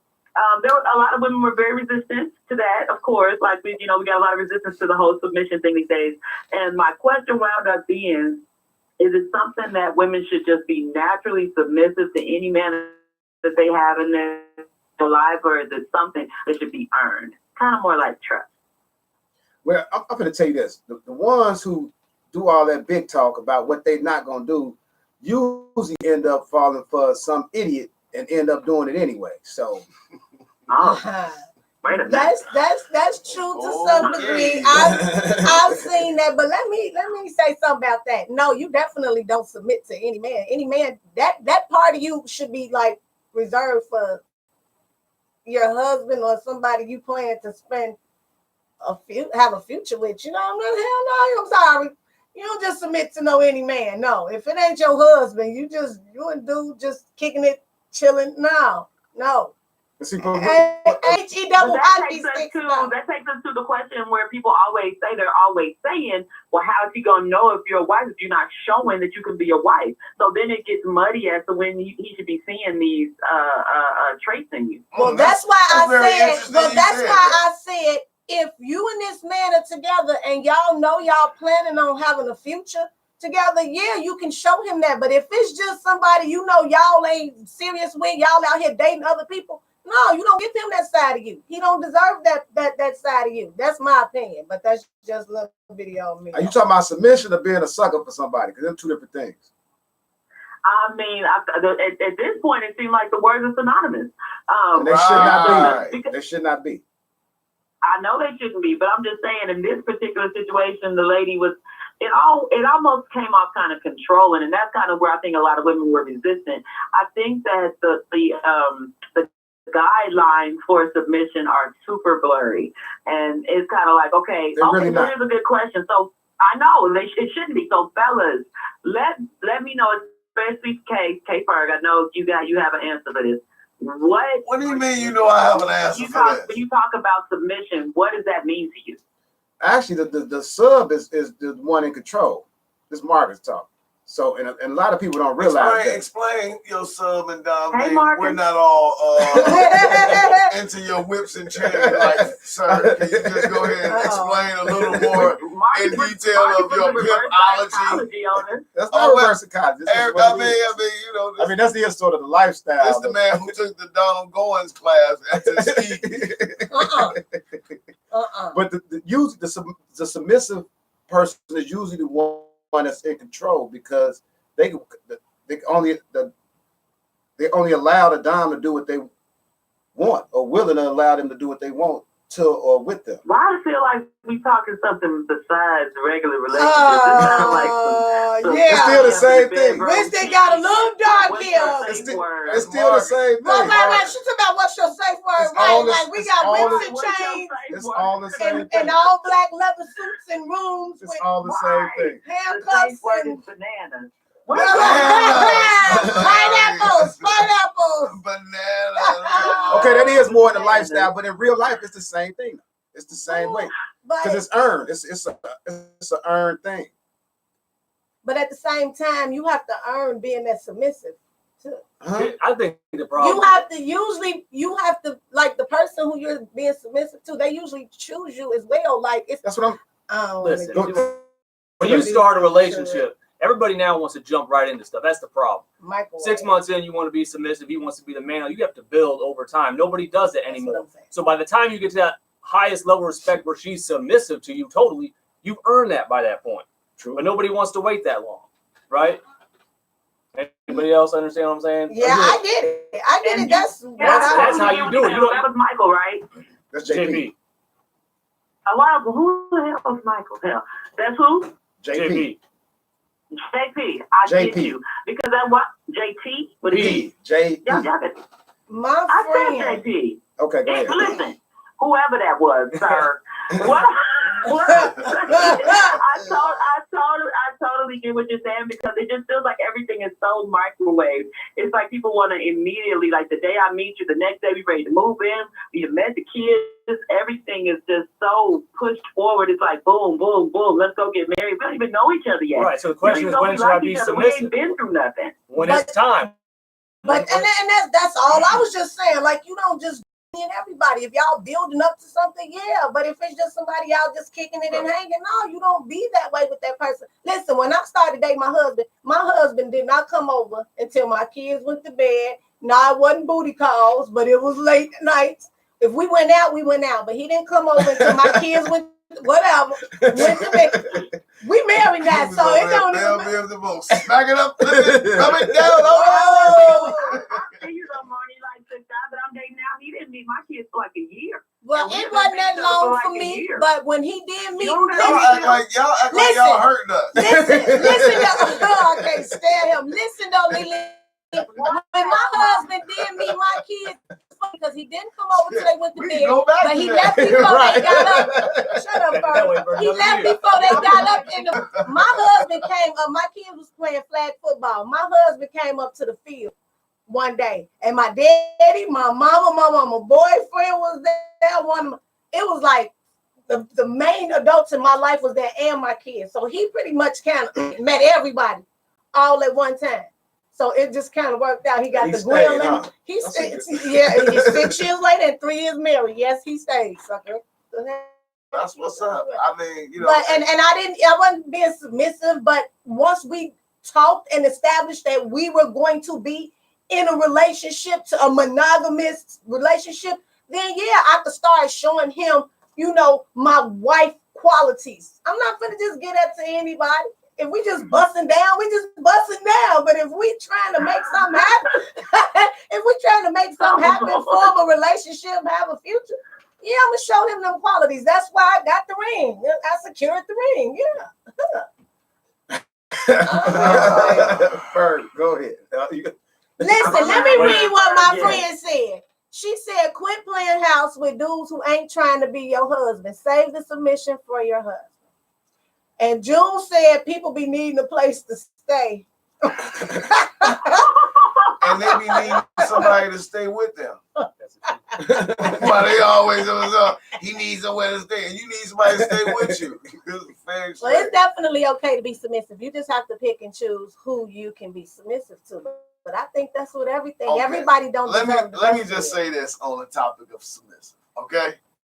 there were a lot of women were very resistant to that, of course. Like we got a lot of resistance to the whole submission thing these days. And my question wound up being, is it something that women should just be naturally submissive to any man that they have in their life, or is it something that should be earned? Kind of more like trust. Well, I'm going to tell you this. The ones who do all that big talk about what they're not going to do usually end up falling for some idiot and end up doing it anyway. So, wait a minute. That's true to some degree. I've seen that, but let me say something about that. No, you definitely don't submit to any man. Any man, that part of you should be like reserved for your husband or somebody you plan to spend have a future with. Hell no, I'm sorry. You don't just submit to any man. No, if it ain't your husband, you and dude just kicking it, chilling. No. That takes us to the question where people always say, they're always saying, well, how is he going to know if you're a wife if you're not showing that you can be a wife? So then it gets muddy as to when he should be seeing these traits in you. Well, that's why I said, if you and this man are together and y'all know y'all planning on having a future together, yeah, you can show him that. But if it's just somebody y'all ain't serious with, y'all out here dating other people, no, you don't give him that side of you. He don't deserve that side of you. That's my opinion. But that's just a little video on me. Are you talking about submission or being a sucker for somebody? Because they're two different things. I mean, at this point, it seems like the words are synonymous. And they should not be. They should not be. I know they shouldn't be, but I'm just saying in this particular situation, the lady was, it almost came off kind of controlling, and that's kind of where I think a lot of women were resistant. I think that the guidelines for submission are super blurry, and it's kind of like, okay, really so here's a good question. So I know it shouldn't be. So fellas, let me know, especially K Ferg. I know you have an answer for this. What do you mean? I have an answer for that. When you talk about submission, what does that mean to you? Actually, the sub is the one in control. This Marcus talk. So, and a lot of people don't realize that. Explain your sub and dom. Hey, we're not all into your whips and chains. Like, sir, can you just go ahead and explain a little more in detail of your pimpology? That's not reverse psychology. I mean, that's the sort of the lifestyle. That's the man who took the Donald Goins class at the But the submissive person is usually the one that's in control, because they only allow the dom to do what they want, or willing to allow them to do what they want to or with them. Why I feel like we talking something besides regular relationships? It's kind of like it's still the same thing. Winston got a little dark here. It's still the same thing. Right. She's talking about what's your safe word, right? Like we got whips and chains. It's all the same thing. And all black leather suits and rooms. It's all the same thing. Handcuffs and bananas. Pineapples. Banana. Okay, that is more in the lifestyle, but in real life, it's the same thing. It's the same way, because it's earned. It's an earned thing. But at the same time, you have to earn being that submissive too. I think the problem. You have to like the person who you're being submissive to. They usually choose you as well. Like that's what I'm. Listen, when you start a relationship, everybody now wants to jump right into stuff. That's the problem. 6 months in, you want to be submissive. He wants to be the man. You have to build over time. Nobody does that anymore. So by the time you get to that highest level of respect where she's submissive to you totally, you've earned that by that point. True. But nobody wants to wait that long, right? Anybody else understand what I'm saying? Yeah, I get it. That's how you do it. That was Michael, right? That's JP. Who the hell was Michael? Hell, that's who? JP. JP, I get you. Because that what? JT? What is he? JP. Y'all got it. I said JP. Okay, go ahead. Listen, whoever that was, sir. What I totally get what you're saying because it just feels like everything is so microwave. It's like people want to immediately, like the day I meet you, the next day we ready to move in. You met the kids. Everything is just so pushed forward. It's like boom, boom, boom. Let's go get married. We don't even know each other yet. Right. So the question is, when should I be submissive? We ain't been through nothing. When it's time. But and that's all I was just saying. Like, you don't just and everybody. If y'all building up to something, yeah. But if it's just somebody y'all just kicking it and hanging, no, you don't be that way with that person. Listen, when I started dating my husband did not come over until my kids went to bed. No, it wasn't booty calls, but it was late nights. If we went out, we went out. But he didn't come over until my kids went to bed. We married now, so it don't even matter. Smack it up, rub it down. I see you though, Marnie. Like the guy that I'm dating now, he didn't meet my kids for like a year. Well, it wasn't that long for me, but when he did meet, y'all act like y'all hurting us. Listen, I can't stand him. Listen, though, Lily. When my husband did meet my kids, because he didn't come over till they went to bed, but he left before they got up. Shut up, Ferg. He left before they got up. My husband came up. My kids was playing flag football. My husband came up to the field one day, and my daddy, my mama, boyfriend was there. It was like the main adults in my life was there, and my kids. So he pretty much kind of met everybody all at one time. So it just kind of worked out. He got the grill, and he's 6 years later and 3 years married. Yes, he stayed, sucker. That's what's up. I mean, you know. But and I wasn't being submissive, but once we talked and established that we were going to be in a relationship, to a monogamous relationship, then yeah, I could start showing him, my wife qualities. I'm not gonna just get that to anybody. If we just busting down, we just busting down. But if we trying to make something happen, form a relationship, have a future, yeah, I'm gonna show him them qualities. That's why I got the ring. I secured the ring. Yeah. Ferg, go ahead. Listen, let me read what my friend said. She said, quit playing house with dudes who ain't trying to be your husband. Save the submission for your husband. And June said people be needing a place to stay. And they be needing somebody to stay with them. Why they always he needs somewhere to stay, and you need somebody to stay with you. Well, it's definitely okay to be submissive. You just have to pick and choose who you can be submissive to. But I think that's what everything. Okay. Everybody don't. Let me just say this on the topic of submissive. Okay.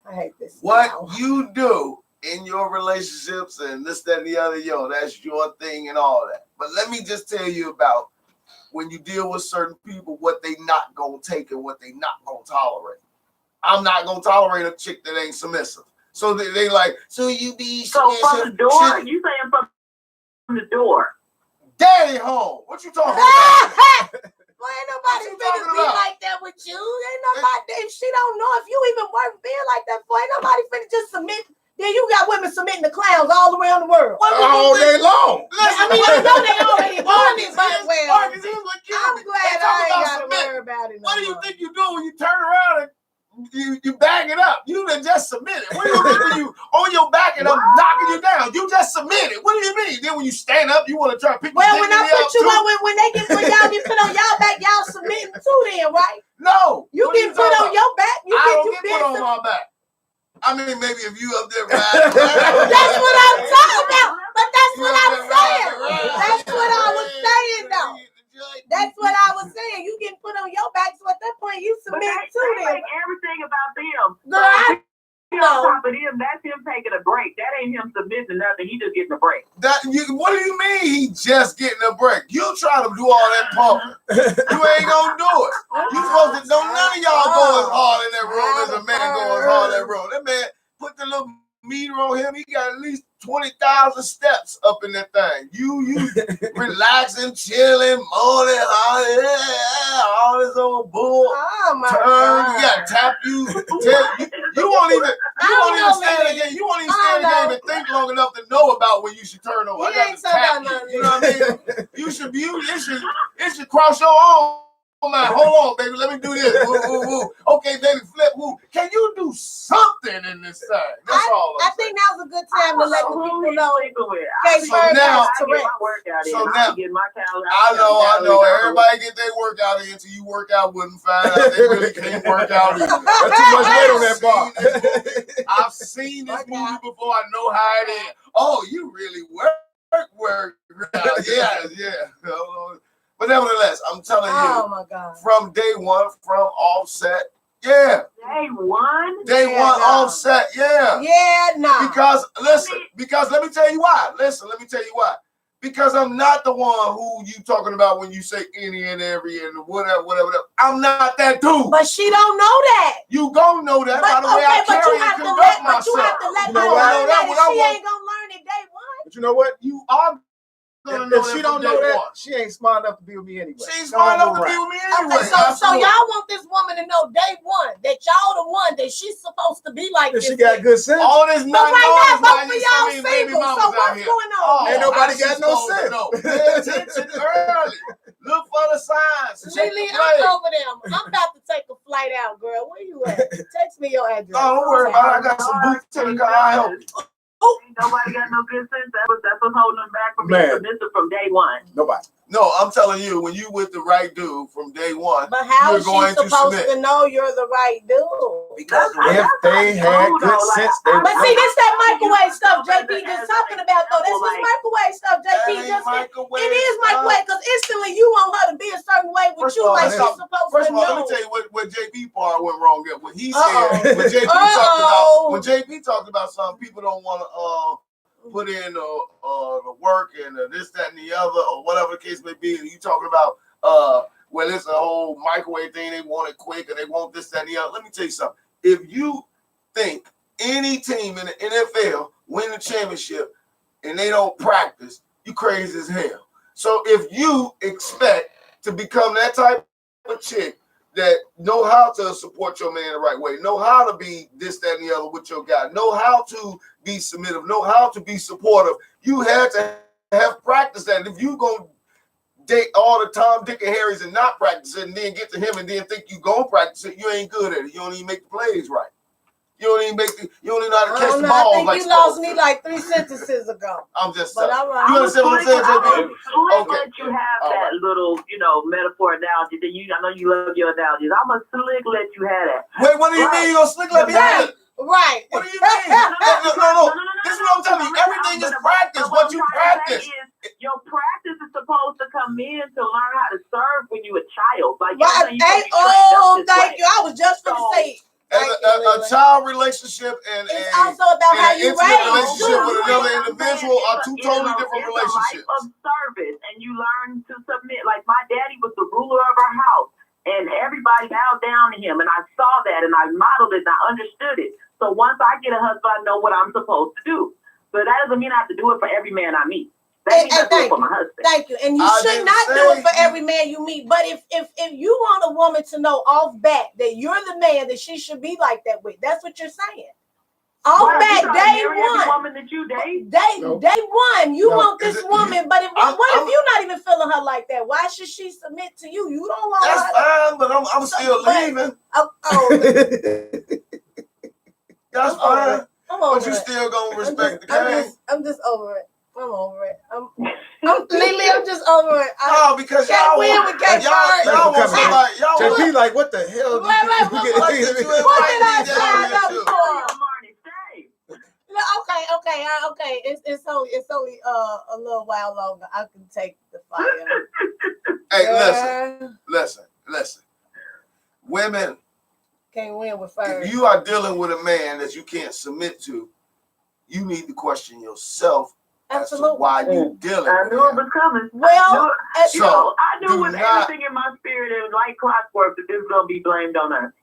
I hate this. What you do in your relationships and this, that, and the other, that's your thing and all that. But let me just tell you about when you deal with certain people, what they not gonna take and what they not gonna tolerate. I'm not gonna tolerate a chick that ain't submissive. So they like, so you be submissive. So from the door, you saying from the door. Daddy home. What you talking about? Boy, ain't nobody finna be like that with you. Ain't nobody, if she don't know if you even worth being like that for, ain't nobody finna just submit. Then you got women submitting to clowns all around the world. All day long. I mean, I know they already doing it, but well, I'm glad I ain't got to worry about it. What do you think you do when you turn around and you bag it up? You done just submitted. What do you mean when you on your back and I'm knocking you down? You just submitted. What do you mean? Then when you stand up, you want to try to pick when I put you on, when y'all get put on y'all back, y'all submitting too then, right? No. You get put on your back. I don't get put on my back. I mean, maybe if you up there riding. That's what I'm talking about. But that's what I'm saying. That's what I was saying, though. That's what I was saying. You getting put on your back, so at that point you submit to them. Make everything about them. Girl, I know. On top of him, that's him taking a break. That ain't him submitting to nothing. He just getting a break. What do you mean he just getting a break? You try to do all that pumping. You ain't gonna do it. You supposed to know none of y'all go as hard in that room as a man go as hard in that room. That man put the little meter on him. He got at least 20,000 steps up in that thing. You relaxing, chilling, moaning, all this old bull. Oh my God. You got to tap you. You won't even stand again. You won't even stand again and think long enough to know about when you should turn over. I got to tap you. You know what I mean? It should cross your own Hold on, baby. Let me do this. Woo, woo, woo. Okay, baby, flip. Woo. Can you do something in this thing? That's all. I think now's a good time to let the people know. So now, I know. Everybody get their workout in until you work out with them. Find out they really can't work out either. That's too much weight on that bar. I've seen this movie before. I know how it is. Oh, you really work. Yeah. But nevertheless, I'm telling you, oh my God, from day one, from Offset, yeah. Day one? Day one, Offset, yeah. Yeah, no. Because, listen, let me tell you why. Because I'm not the one who you talking about when you say any and every and whatever. I'm not that dude. But she don't know that. You gonna know that by the way I carry and conduct myself. But you have to let her know learn that what she ain't gonna learn it day one. But you know what? You are gonna know if she don't know that, she ain't smart enough to be with me anyway. She's smart enough to be with me anyway. Okay, so y'all want this woman to know day one that y'all the one that she's supposed to be like this. She got good sense. All this not right now, both of y'all single. So what's going on? Ain't nobody got no sense. Pay attention early. Look for the signs. Lily, I'm over there. I'm about to take a flight out, girl. Where you at? Text me your address. Oh, don't worry about it. I got some boots in the car. I help you. Ain't nobody got no good sense. That's what's holding them back from being submissive from day one. Nobody. No, I'm telling you, when you with the right dude from day one, but how is she supposed to know you're the right dude? Because if they had good sense, they would. But see, this that microwave stuff JP just talking about though. This is microwave stuff JP just said. It is microwave because instantly you want her to be a certain way with you like she's supposed to know. First of all, let me tell you what JP part went wrong at. When he said, when JP talked about something, people don't want to put in the work and this, that, and the other, or whatever the case may be. And you talking about well, it's a whole microwave thing. They want it quick, and they want this, that, and the other. Let me tell you something. If you think any team in the NFL win the championship and they don't practice, you crazy as hell. So if you expect to become that type of chick that know how to support your man the right way, know how to be this, that, and the other with your guy, know how to be submissive, know how to be supportive, you had to have practiced that. And if you going to date all the Tom, Dick, and Harrys and not practice it and then get to him and then think you going to practice it, you ain't good at it. You don't even make the plays right. You don't even know how to catch the ball. I think you lost me like 3 sentences ago. I'm just saying. You understand what I'm saying, JP? Let you have that little, metaphor analogy. I know you love your analogies. I'm a slick let you have that. Wait, what do you mean you gonna slick let me have it? Right. What do you mean? No. This is what I'm telling you. Everything is practice. What you practice. Your practice is supposed to come in to learn how to serve when you're a child. Like, thank you. I was just going to say. A child relationship and it's also about how you raise. Relationship with another individual are two totally different relationships. It's a life of service, and you learn to submit. Like my daddy was the ruler of our house, and everybody bowed down to him, and I saw that, and I modeled it, and I understood it. So once I get a husband, I know what I'm supposed to do. But that doesn't mean I have to do it for every man I meet. That means I do it for my husband. Thank you. And you should not do it for every man you meet. But if you want a woman to know off bat that you're the man that she should be like that with, that's what you're saying. Off bat, day one. Woman that you date? Day one, you want this woman. But what if you're not even feeling her like that? Why should she submit to you? You don't want her. That's fine, but I'm still leaving. That's fine. But you still gonna respect the game. I'm just over it. I'm over it. Lily, I'm just over it. No, because y'all want somebody. JP, like, what the hell? What did I sign up for? Okay. It's only a little while longer. I can take the fire. Hey, listen. Women can't win with Ferg. If you are dealing with a man that you can't submit to, you need to question yourself. Absolutely. As to why you dealing I knew it was coming. Well, I knew with everything in my spirit and like clockwork that this was gonna be blamed on us.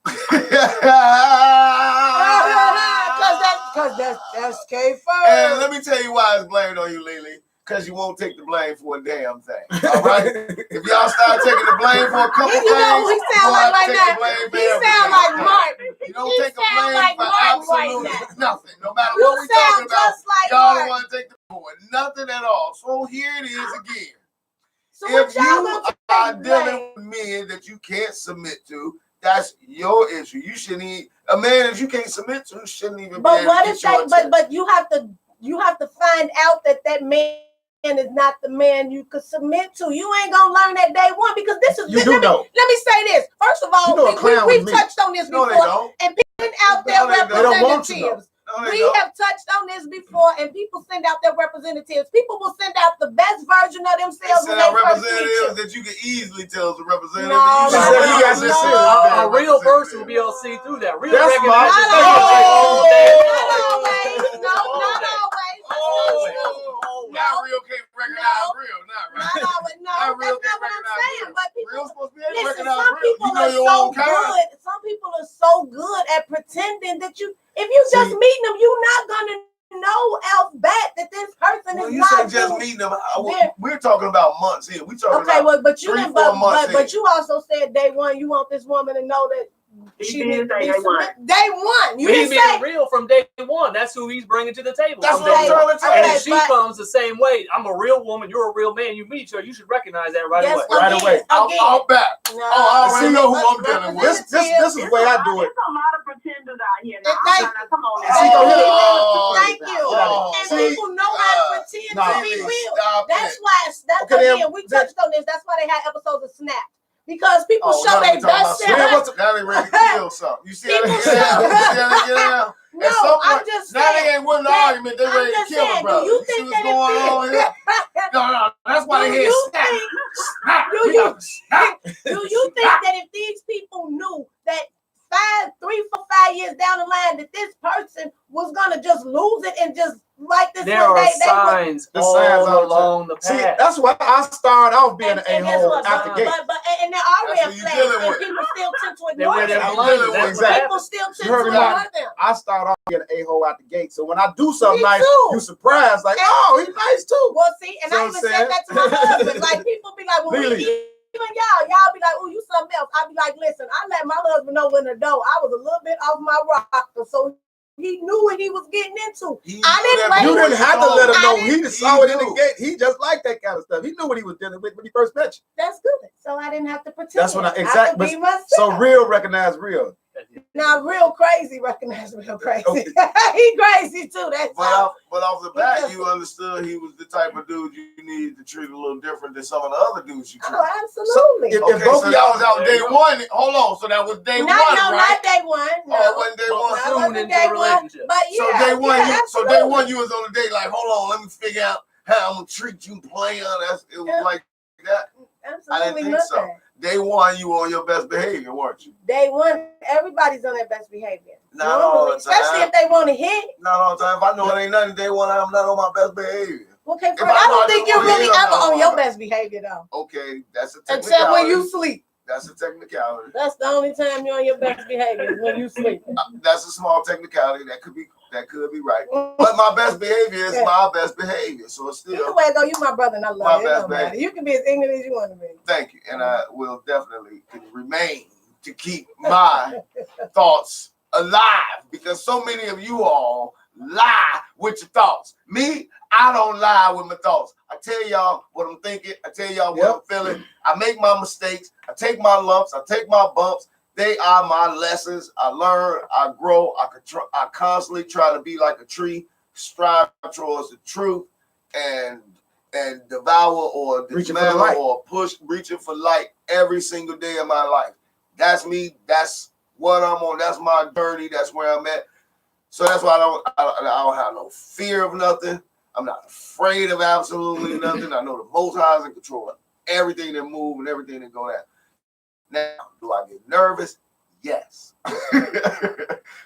Because that's K-Ferg. And let me tell you why it's blamed on you, Lily. Because you won't take the blame for a damn thing. All right? If y'all start taking the blame for a couple things, he sound like right now. He sound like Martin. You don't take the blame for absolutely nothing. No matter what we're talking about, y'all don't want to take the blame for nothing at all. So here it is again. So what if y'all you gonna are take dealing blame? with men that you can't submit to, that's your issue. You shouldn't even, a man that you can't submit to shouldn't even be But able what to if get your they? attention. But you have to find out that man is not the man you could submit to. You ain't gonna learn that day one because this is. You do know. Let me say this. First of all, You know a clown we've with me. touched on this No, they before, don't. and people out there No, they don't. They don't want you to know. representatives. No, they We don't. have touched on this before, and people send out their representatives. People will send out the best version of They themselves send when out they first meet representatives you. that you can easily tell is a representative. No, You no, should no, listen no. to that A real representative. person will be able to see through that. Real That's recognition. my- Not Oh! always. No, not always. That's not true. Not real can't recognize real, not right. Not always. No, Not real that's not can't what I'm recognize saying. real. But Real people, supposed to be able to listen, recognize some real. people You know are your so own kind. good. Some people are so good at pretending that if you just See- meeting them, you're not gonna know else back that this person When is you say not just who- meeting them, Yeah. we're talking about months here. We talking Okay, about well, but you 3-4 didn't. months But in. you also said day one you want this woman to know that He she did needs to say be day one. submitted. Day one, you But he's didn't say. being real from day one. That's who he's bringing to the table. That's from what I'm day trying one. to tell And you. if she but- comes the same way, I'm a real woman, you're a real man, you meet each other, you should recognize that right Yes, away. Right away. I'll back. No, I already See, know who I'm dealing with. This is the way I do it. There's a lot of pretenders out here now. Thank Now, come on See, now. go ahead. Thank you. Oh, And see, people know how to pretend no. to be real. Stop That's it. why. That's Okay, then, again. We touched on this. That's why they had episodes of Snap because people Oh, show now their we talking best about Snap. self. Now they ready to kill something. You see how they People get out? show- You see how they get out? No, At some I'm point, just now they saying. ain't winning the that- argument. They I'm ready to just kill saying, a brother. do you See think what's that going on here? No, that's why Do they hear you snap. think? Snap. Do We you- got to snap. Do you think that if these people knew that 3, 4, 5 years down the line that this person was gonna just lose it and just like this There one are day signs The all signs all the along the See, path. that's why I started off being an and guess a-hole what? out the gate. But and there are That's red who you flags, dealing and with. people still tend to They ignore wear their them. I'm blinders. dealing That's with what that. People happens. still You tend heard to me ignore right. them. I start off being an a-hole out the gate. So when I do something Me nice, too. you surprised, like, And- oh, he's nice too. Well, see, and So I I'm even saying- said that to my husband. Like people be like, when we Really? even y'all be like, oh, you something else. I be like, listen, I let my husband know in the door I was a little bit off my rocker, so he knew what he was getting into. He I knew didn't that wait. You before didn't have to told let him him. know. I He just saw it in the knew. gate. He just liked that kind of stuff. He knew what he was dealing with when he first met you. That's good. So I didn't have to pretend. That's what I- could exactly. be myself. So real recognize real. Now real crazy recognize real crazy. Okay. He crazy too. That's all. But off the bat, you understood he was the type of dude you needed to treat a little different than some of the other dudes you treat. Oh, absolutely. If Okay, both so of that y'all was out There day you go. one. Hold on, so that was day one, right? Not day one. No, Oh, it wasn't day But one. that soon wasn't into day the one. relationship. But So yeah, day one, yeah, so day one, you was on the date like, hold on, let me figure out how I'm gonna treat you, player. It was Yeah. like that. absolutely think so. nothing. Day one, you were on your best behavior, weren't you? Day one, everybody's on their best behavior. Not all the Especially time. if they want to hit. Not all the time. If I know it ain't nothing day one, I'm not on my best behavior. Okay, If Ferg, I I know I don't think just you're wanna really hit, I'm ever not on on your my- best behavior though. Okay, that's a Except technicality. when you sleep. That's a technicality. That's the only time you're on your best behavior is when you sleep. That's a small technicality that could be right. But my best behavior is my best behavior. So it's Either still way it go, you my brother and I love My you. It best don't matter. behavior. You can be as ignorant as you want to be. thank you. And I will definitely remain to keep my thoughts alive because so many of you all lie with your thoughts. Me, I don't lie with my thoughts. I tell y'all what I'm thinking. I tell y'all what I'm feeling. I make my mistakes. I take my lumps. I take my bumps. They are my lessons. I learn. I grow. I constantly try to be like a tree, strive towards the truth, and devour or Reaching for the dismantle light. or push, reaching for light every single day of my life. That's me. That's what I'm on. That's my journey. That's where I'm at. So that's why I don't have no fear of nothing. I'm not afraid of absolutely nothing. I know the Most High is in control of everything that moves and everything that go down. Now, do I get nervous? Yes.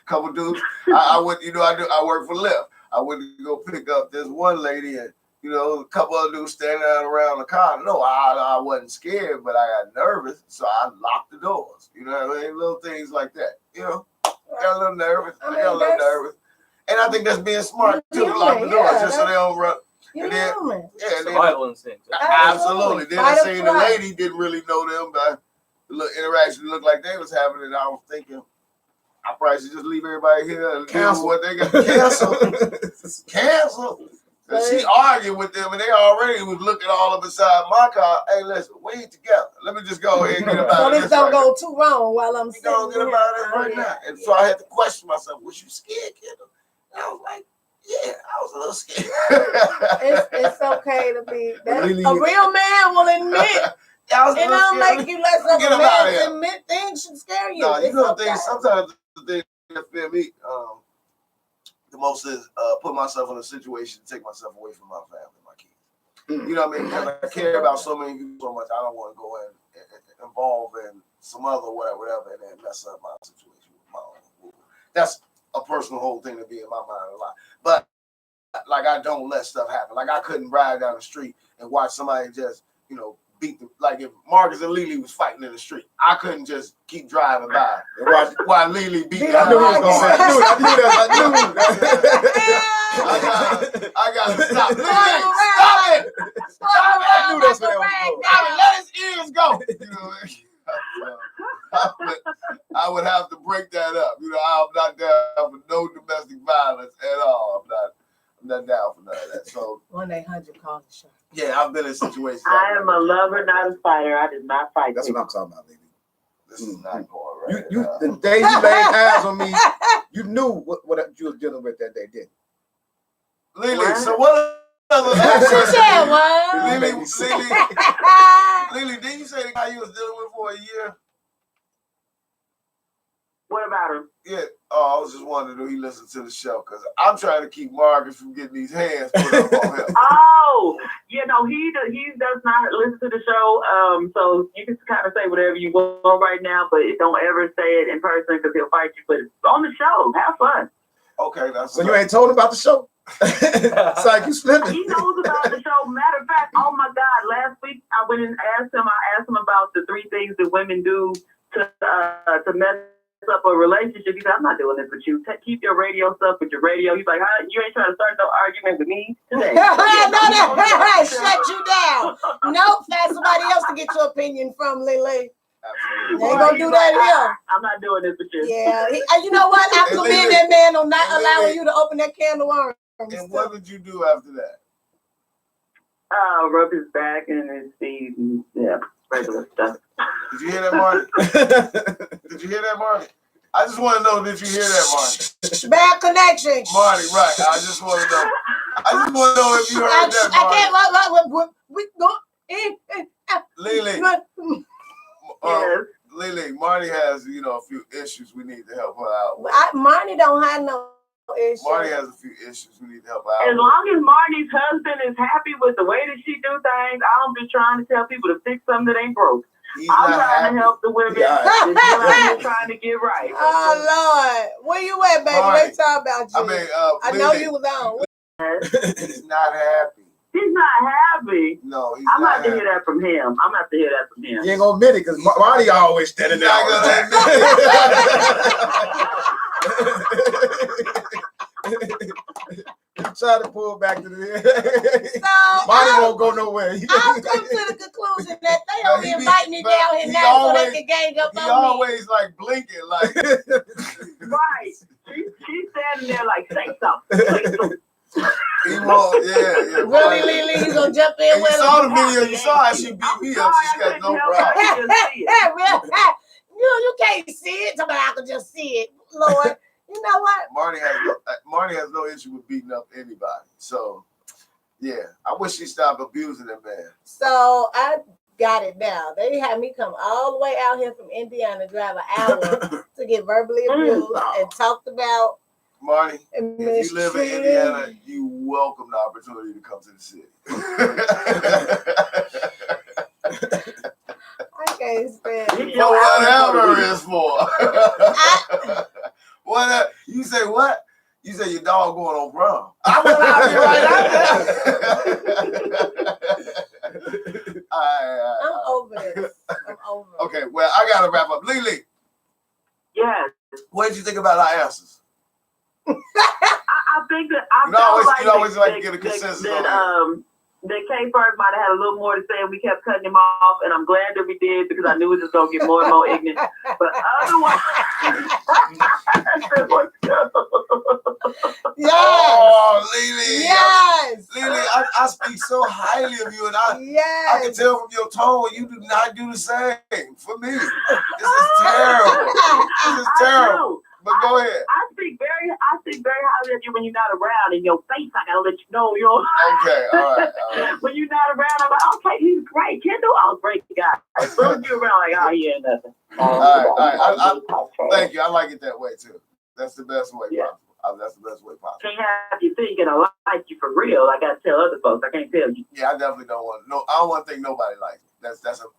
Couple dudes. I went. I work for Lyft. I went to go pick up this one lady, and a couple of dudes standing around the car. No, I wasn't scared, but I got nervous, so I locked the doors. You know what I mean? Little things like that. I got a little nervous. I got a little nervous. And I think that's being smart too. Lock the doors just so they don't run. You're And then- human. Yeah, then, Survival instinct. absolutely. Then I Fight or seen the flight. lady didn't really know them, but the little interaction looked like they was having, and I was thinking, I probably should just leave everybody here and deal with Cancel. what they got. Cancel. And she argued with them, and they already was looking all up inside my car. Hey, listen, we ain't together. Let me just go ahead and get about So it. this don't go too wrong while I'm sitting gonna get about it right here. now. And so I had to question myself, was you scared, kid? And I was like, yeah, I was a little scared. It's okay to be. A real man will admit. It don't make you less of a man to admit things should scare you. No, you know the thing. Sometimes the thing that fear me the most is put myself in a situation to take myself away from my family, my kids. You know what I mean? Because I care about so many people so much, I don't want to go and involve in some other whatever, and then mess up my situation with my own. That's a personal whole thing to be in my mind a lot. But like I don't let stuff happen. Like I couldn't ride down the street and watch somebody just, beat them. Like if Marcus and Lily was fighting in the street, I couldn't just keep driving by and watch while Lily beat them. I knew he was gonna say. I gotta stop. Lily, stop it! Stop it! I knew that's where that was going. Let his ears go. I would have to break that up. I'm not down for no domestic violence at all. I'm not down for none of that. So 1-800-CALL the show. Yeah, I've been in situations. I am a lover, not a fighter. I did not fight. That's what I'm talking about, lady. This is not going right. The day you laid eyes on me, you knew what you was dealing with that day, didn't you? Lily, so what other Lily, didn't you say the guy you was dealing with for a year? What about him? Yeah. Oh, I was just wondering if he listened to the show because I'm trying to keep Marcus from getting these hands put up on him. Oh, he does not listen to the show. So you can kind of say whatever you want right now, but don't ever say it in person because he'll fight you. But it's on the show. Have fun. Okay, that's so you ain't told him about the show. It's like you slipping. He knows about the show. Matter of fact, oh my God, last week I went and asked him. I asked him about the 3 things that women do to mess up a relationship. He said, I'm not doing this with you. Keep your radio stuff with your radio. He's like, you ain't trying to start no argument with me today. Shut you down. Nope, find somebody else to get your opinion from, Lily. Absolutely. They ain't gonna do that here. I'm not doing this with you. Yeah, you know what? I commend that man on not allowing you to open that can of worms. And what did you do after that? Rub his back and his feet and regular stuff. Did you hear that, Marty? Did you hear that, Marty? I just want to know, did you hear that, Marty? Bad connection. Marty, right. I just want to know. I just want to know if you heard that, Marty. Lily. Yes. Lily, Marty has, a few issues we need to help her out with. Marty don't have no issues. Marty has a few issues we need to help her out As with. long as Marty's husband is happy with the way that she do things, I don't be trying to tell people to fix something that ain't broke. I'm trying to help the women that trying to get right. Oh, Lord. Where you at, baby? Marty, Let's talk about you. I know you was on. He's not happy. He's not happy. No, he's I'm not not to hear that from him. I'm not to hear that from him. You ain't gonna admit it because Marty always standing there. Try to pull back to the Marty won't go nowhere. I've come to the conclusion that they only invite me down here now so they can gang up on me. He always like blinking, like right. She's standing there like, say something. He won't, yeah. Really, Lily, you gonna jump in with him? You saw the video, you saw how she beat me up. She's got no problem. You can't see it. Somebody I can just see it. Lord, you know what? Marty has no issue with beating up anybody. So, yeah, I wish she stopped abusing that man. So I got it now. They had me come all the way out here from Indiana, drive an hour to get verbally abused and talked about. Marty, if you live in Indiana, you welcome the opportunity to come to the city. I can't stand it. For whatever it's for. What? You say what? You say your dog going on prom. I went out here right now. I'm over this. I'm over it. Okay, well, I got to wrap up. Lily. Yes. What did you think about our answers? I think that you always like to get a consensus that K Ferg might have had a little more to say, and we kept cutting him off, and I'm glad that we did because I knew it was just gonna get more and more ignorant. But otherwise, yes. Oh, Lily. Yes. Lily, Lily, I speak so highly of you, and I can Yes. tell from your tone you do not do the same for me. This is terrible. This is terrible. But go ahead. I speak very highly of you when you're not around. In your face, I gotta let you know. Okay, all right. When you're not around, I'm like, okay, he's great. Kendall, I was great guy. As soon as you're around, like, oh, he ain't nothing. All right. Thank you. I like it that way too. That's the best way possible. That's the best way possible. Can't have you thinking I like you for real. I gotta tell other folks. I can't tell you. Yeah, I definitely don't want. No, I don't want to think nobody likes it.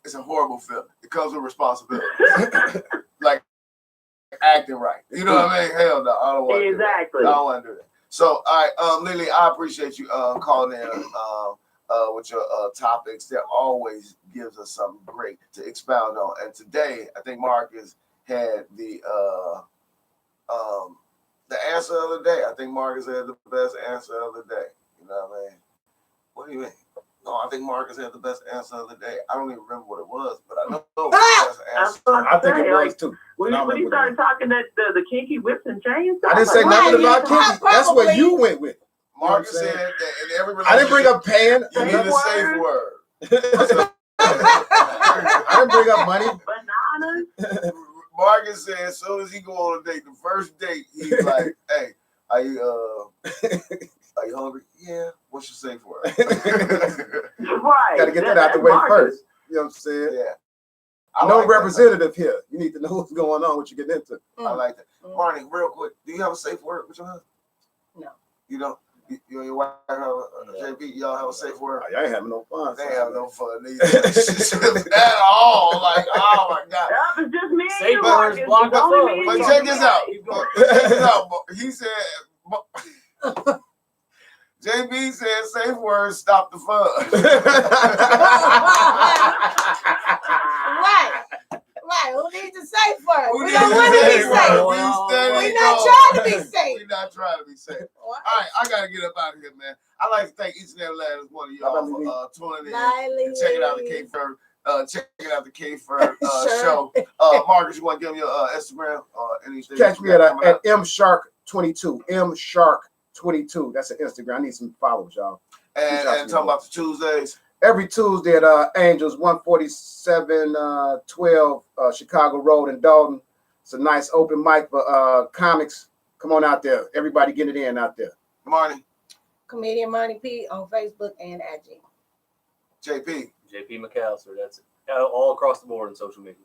It's a horrible feeling. It comes with responsibility. Like acting right. You know what I mean? Hell no, I don't want to exactly. do that. I don't want to do that. So, all right, Lily, I appreciate you calling in with your topics. That always gives us something great to expound on. And today, I think Marcus had the answer of the day. I think Marcus had the best answer of the day. You know what I mean? What do you mean? No, I think Marcus had the best answer of the day. I don't even remember what it was, but I know it was the best answer. I think it was too. When you started talking that the kinky whips and chains, I didn't say nothing about kinky. That's what you went with. Marcus said that in every relationship, I didn't bring up pan. You need a safe word. I didn't bring up money. Bananas. Marcus said as soon as he go on a date, the first date, he's like, "Hey, are you hungry? Yeah. What's your safe word?" Right. Got to get that out the way first. You know what I'm saying? Yeah. No representative here. You need to know what's going on, what you get into. I like that. Marnie, real quick, do you have a safe word with your husband? No. You don't? You and your wife have JP, y'all have a safe word? Y'all ain't having no fun. They have no fun either. At all. Like, oh my God. That was just me. Safe words block the fun. But check this out. Check this out. He said, JB said safe words stop the fun. Right. Who needs a safe word? Who We needs don't a want to be safe safe. word? We're not trying to be safe. We're not trying to be safe. All right, I got to get up out of here, man. I'd like to thank each and every last one of y'all for tuning in and checking out the K-Ferg. Checking out the K-Ferg show. Marcus, you want to give me your Instagram or anything? Catch me at mshark22. mshark22. That's an Instagram. I need some followers, y'all. And talking about the Tuesdays. Every Tuesday at Angels 14712 Chicago Road in Dalton. It's a nice open mic for comics. Come on out there. Everybody get it in out there. Marnie. Comedian Monty P on Facebook and IG. JP McAllister. That's it. All across the board in social media.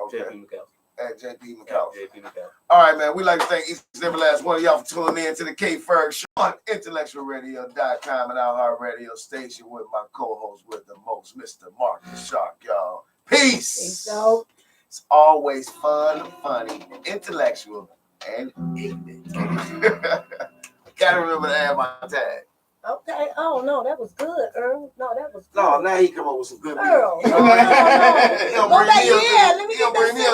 Okay. JP McAllister. At JP McAllister. JP McAllister. All right, man. We'd like to thank each and every last one of y'all for tuning in to the K-Ferg show on IntellectualRadio.com and our radio station with my co-host with the most, Mr. Marcus Shark, y'all. Peace. Peace out. It's always fun, funny, intellectual, and ignorant. Gotta remember to add my tag. Okay. Oh, no, that was good, Earl. No, that was good. No, now he come up with some good Earl, music. no. He'll Go bring back me up here. to- Let me he'll get bring this me up